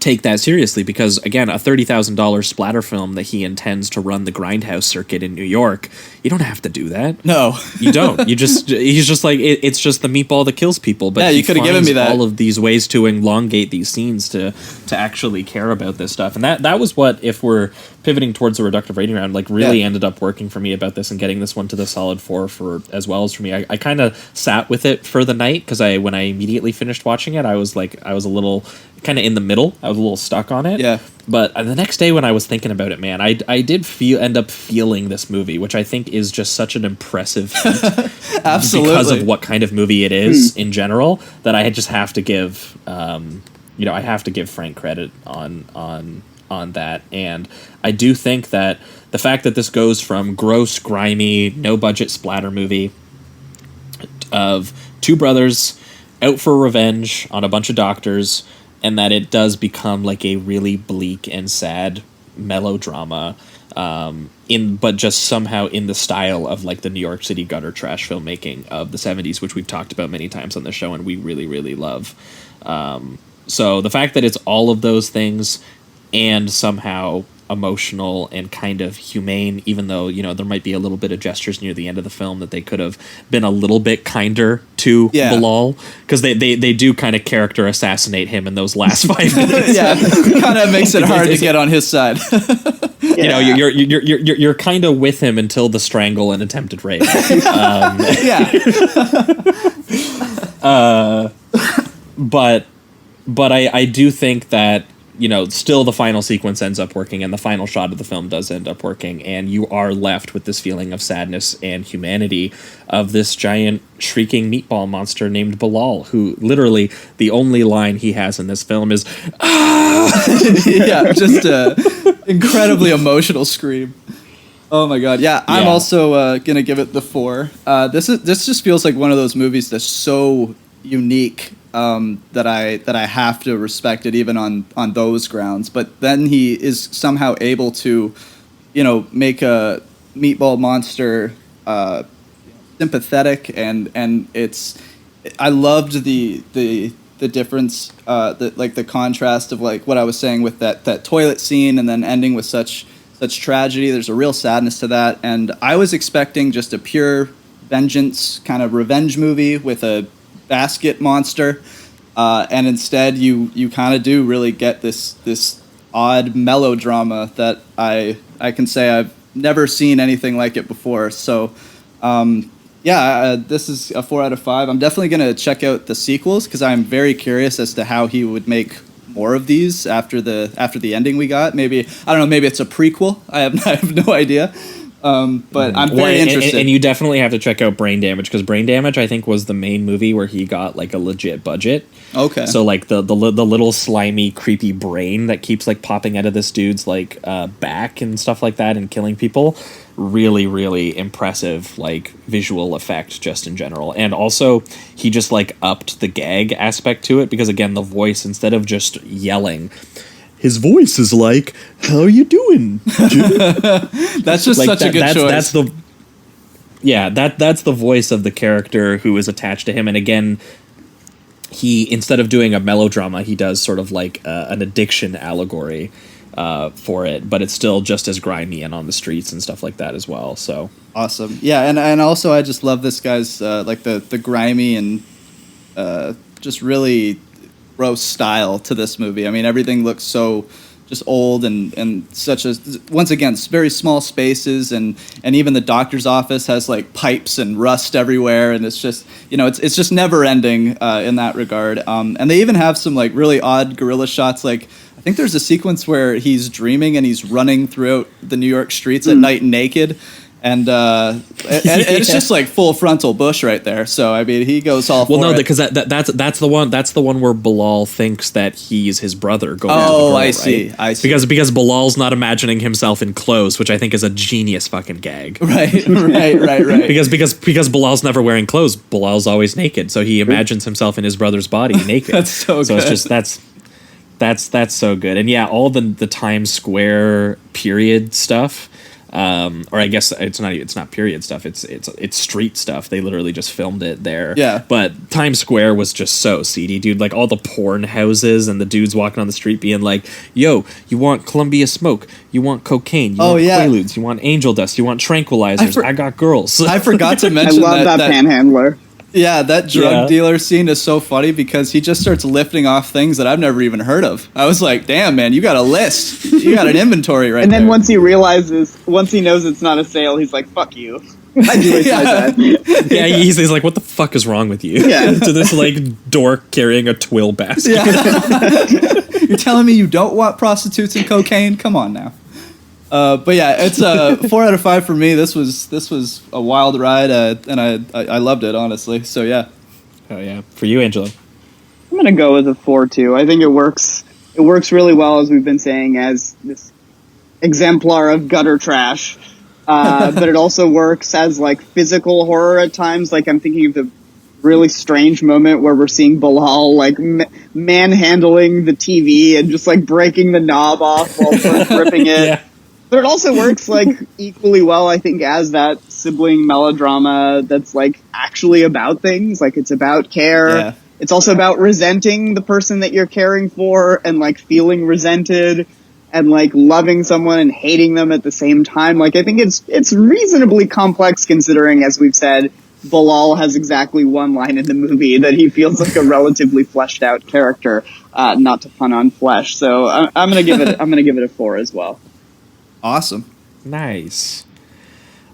take that seriously, because again, a $30,000 splatter film that he intends to run the Grindhouse circuit in New York, you don't have to do that. No, you don't. He's just like it's just the meatball that kills people. But yeah, you could have given me that. All of these ways to elongate these scenes to actually care about this stuff, and that was what, if we're pivoting towards a reductive rating round, really ended up working for me about this and getting this one to the solid 4 for as well as for me. I kind of sat with it for the night, because when I immediately finished watching it, I was a little kind of in the middle. I was a little stuck on it. Yeah. But the next day when I was thinking about it, man, I did end up feeling this movie, which I think is just such an impressive feat. Absolutely. Because of what kind of movie it is in general, that I just have to give, I have to give Frank credit on that. And I do think that the fact that this goes from gross, grimy, no-budget splatter movie of two brothers out for revenge on a bunch of doctors, and that it does become like a really bleak and sad melodrama, but just somehow in the style of like the New York City gutter trash filmmaking of the 70s, which we've talked about many times on the show and we really, really love. So the fact that it's all of those things and somehow emotional and kind of humane, even though, there might be a little bit of gestures near the end of the film that they could have been a little bit kinder to Bilal, because they do kind of character assassinate him in those last 5 minutes. Yeah, kind of makes it hard to get on his side. You're kind of with him until the strangle and attempted rape. But I do think that, still the final sequence ends up working, and the final shot of the film does end up working, and you are left with this feeling of sadness and humanity of this giant shrieking meatball monster named Bilal, who literally the only line he has in this film is "Ah!" Yeah, just a incredibly emotional scream. Oh my god, yeah. I'm also gonna give it the 4. This just feels like one of those movies that's so unique. That I have to respect it even on those grounds. But then he is somehow able to, make a meatball monster sympathetic, and I loved the difference, the contrast of like what I was saying with that toilet scene and then ending with such tragedy. There's a real sadness to that, and I was expecting just a pure vengeance kind of revenge movie with a basket monster, and instead you kind of do really get this odd melodrama that I can say I've never seen anything like it before. So this is a 4 out of 5. I'm definitely going to check out the sequels, because I'm very curious as to how he would make more of these after the ending we got. Maybe, I don't know, maybe it's a prequel. I have no idea. But I'm very interested. And you definitely have to check out Brain Damage, because Brain Damage, I think, was the main movie where he got like a legit budget. Okay. So like the little slimy, creepy brain that keeps like popping out of this dude's like back and stuff like that and killing people. Really, really impressive like visual effect just in general. And also he just like upped the gag aspect to it, because again, the voice, instead of just yelling, his voice is like, "How you doing, Jimmy?" That's just like such a good choice. That's the voice of the character who is attached to him. And again, he, instead of doing a melodrama, he does sort of like an addiction allegory for it, but it's still just as grimy and on the streets and stuff like that as well. So awesome. Yeah, and also I just love this guy's like the grimy and just really gross style to this movie. I mean, everything looks so just old and such a, once again, very small spaces, and even the doctor's office has like pipes and rust everywhere, and it's just, it's just never ending in that regard. And they even have some like really odd guerrilla shots. Like I think there's a sequence where he's dreaming and he's running throughout the New York streets at night naked. And it's just like full frontal Bush right there. So I mean, he goes all. Well, for no, it. because that's the one. That's the one where Bilal thinks that he's his brother. Going Oh, to the girl, I right? see. I see. Because Bilal's not imagining himself in clothes, which I think is a genius fucking gag. Right. Because Bilal's never wearing clothes. Bilal's always naked, so he imagines himself in his brother's body naked. That's so good. So it's just that's so good. And yeah, all the Times Square period stuff. Or I guess it's not period stuff. It's street stuff. They literally just filmed it there. Yeah. But Times Square was just so seedy, dude. Like all the porn houses and the dudes walking on the street being like, "Yo, you want Columbia smoke? You want cocaine? You want Quaaludes? You want angel dust? You want tranquilizers? I got girls." I forgot to I mention love that panhandler. Yeah, that drug dealer scene is so funny because he just starts lifting off things that I've never even heard of. I was like, damn, man, you got a list. You got an inventory right And then there. once he knows it's not a sale, he's like, fuck you. I do it like that. Yeah, he's like, "What the fuck is wrong with you?" Yeah. To this like dork carrying a twill basket. Yeah. You're telling me you don't want prostitutes and cocaine? Come on now. But yeah, it's 4 out of 5 for me. This was a wild ride, and I loved it, honestly. So yeah. Oh yeah, for you, Angelo. I'm gonna go with a 4 too. I think it works. It works really well, as we've been saying, as this exemplar of gutter trash. But it also works as like physical horror at times. Like I'm thinking of the really strange moment where we're seeing Bilal like manhandling the TV and just like breaking the knob off while ripping it. Yeah. But it also works like equally well, I think, as that sibling melodrama that's like actually about things. Like it's about care. Yeah. It's also about resenting the person that you're caring for and like feeling resented and like loving someone and hating them at the same time. Like I think it's reasonably complex, considering, as we've said, Bilal has exactly one line in the movie that he feels like a relatively fleshed out character, not to pun on flesh. So I'm gonna give it a 4 as well. Awesome. Nice.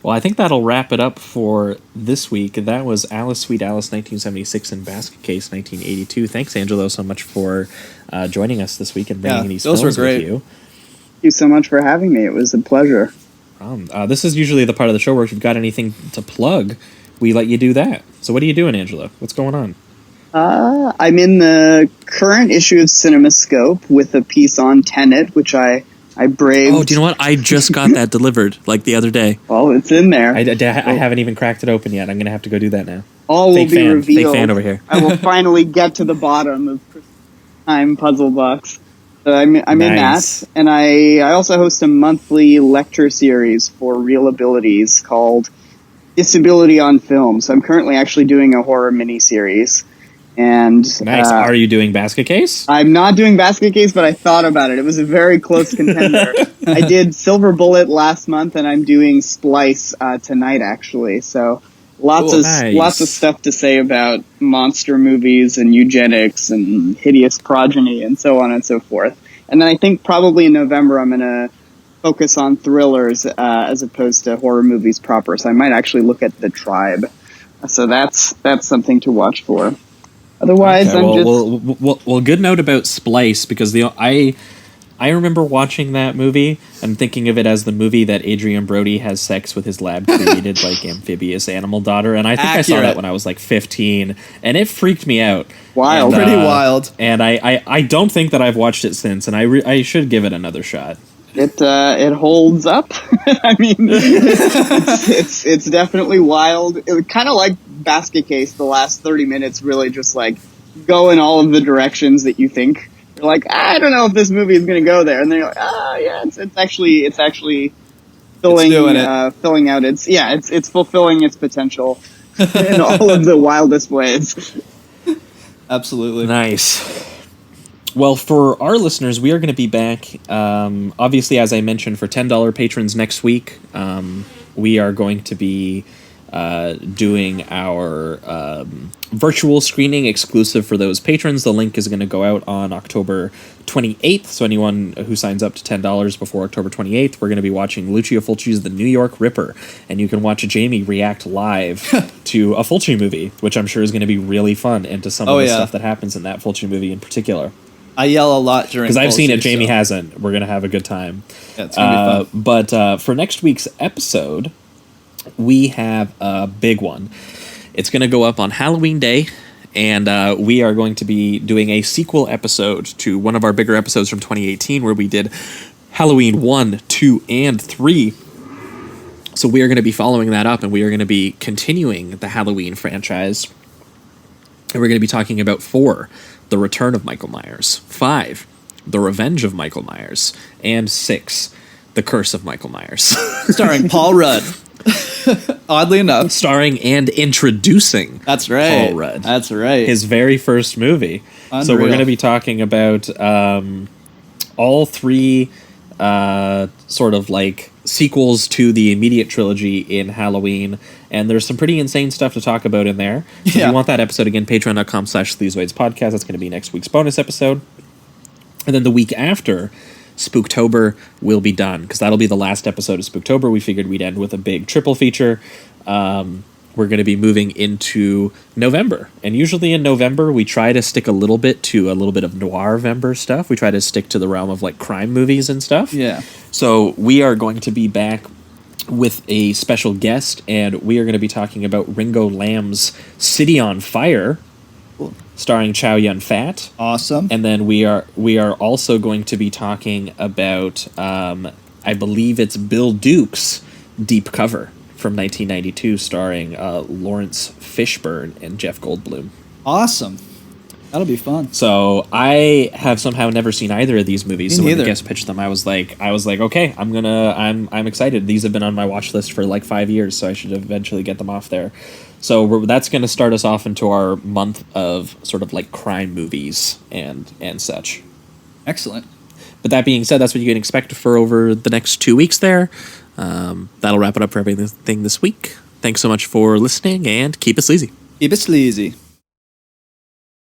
Well, I think that'll wrap it up for this week. That was Alice, Sweet Alice, 1976, and Basket Case, 1982. Thanks, Angelo, so much for joining us this week and bringing these those films were great. with you. Thank you so much for having me. It was a pleasure. This is usually the part of the show where if you've got anything to plug, we let you do that. So what are you doing, Angelo? What's going on? I'm in the current issue of CinemaScope with a piece on Tenet, which I braved. Oh, do you know what? I just got that delivered, like the other day. Well, it's in there. I haven't even cracked it open yet. I'm going to have to go do that now. All will be revealed. Fake fan over here. I will finally get to the bottom of Time Puzzle Box. So I'm in that, and I also host a monthly lecture series for Real Abilities called Disability on Film. So I'm currently actually doing a horror miniseries. And nice. Are you doing Basket Case? I'm not doing Basket Case, but I thought about it. It was a very close contender. I did Silver Bullet last month, and I'm doing Splice tonight, actually. So lots of stuff to say about monster movies and eugenics and hideous progeny and so on and so forth. And then I think probably in November I'm going to focus on thrillers as opposed to horror movies proper. So I might actually look at The Tribe. So that's something to watch for. Otherwise, well, good note about Splice, because I remember watching that movie and thinking of it as the movie that Adrian Brody has sex with his lab-created like amphibious animal daughter, and I think I saw that when I was like 15, and it freaked me out. Wild, pretty wild. And I don't think that I've watched it since, and I should give it another shot. It holds up. I mean, it's definitely wild. It kind of like Basket Case. The last 30 minutes really just like go in all of the directions that you think. You're like, I don't know if this movie is going to go there, and then you're like, yeah, it's actually filling out it's fulfilling its potential in all of the wildest ways. Absolutely. Nice. Well, for our listeners, we are going to be back, obviously, as I mentioned, for $10 patrons next week. We are going to be doing our virtual screening exclusive for those patrons. The link is going to go out on October 28th, so anyone who signs up to $10 before October 28th, we're going to be watching Lucio Fulci's The New York Ripper, and you can watch Jamie react live to a Fulci movie, which I'm sure is going to be really fun, and to some of the stuff that happens in that Fulci movie in particular. I yell a lot during, because I've seen it. Jamie hasn't. We're gonna have a good time. Yeah, it's gonna be fun. But for next week's episode, we have a big one. It's going to go up on Halloween Day, and we are going to be doing a sequel episode to one of our bigger episodes from 2018 where we did Halloween 1, 2, and 3. So we are going to be following that up, and we are going to be continuing the Halloween franchise. And we're going to be talking about 4, The Return of Michael Myers, 5, The Revenge of Michael Myers, and 6, The Curse of Michael Myers. Starring Paul Rudd. Oddly enough. Starring and introducing That's right. Paul Rudd. That's right. His very first movie. Unreal. So we're going to be talking about all 3 sort of like sequels to the immediate trilogy in Halloween, and there's some pretty insane stuff to talk about in there. So if you want that episode, again, patreon.com/Sleazoids podcast. That's going to be next week's bonus episode. And then the week after, Spooktober will be done, because that'll be the last episode of Spooktober. We figured we'd end with a big triple feature. We're going to be moving into November. And usually in November, we try to stick a little bit of noir-vember stuff. We try to stick to the realm of like crime movies and stuff. Yeah. So we are going to be back with a special guest, and we are going to be talking about Ringo Lam's City on Fire, starring Chow Yun-Fat. Awesome. And then we are also going to be talking about, I believe it's Bill Duke's Deep Cover from 1992, starring Lawrence Fishburne and Jeff Goldblum. Awesome. That'll be fun. So I have somehow never seen either of these movies. So when the neither. guest pitched them, I was like, okay, I'm excited. These have been on my watch list for like 5 years, so I should eventually get them off there. So that's going to start us off into our month of sort of like crime movies and such. Excellent. But that being said, that's what you can expect for over the next 2 weeks there. That'll wrap it up for everything this week. Thanks so much for listening, and keep it sleazy. Keep it sleazy.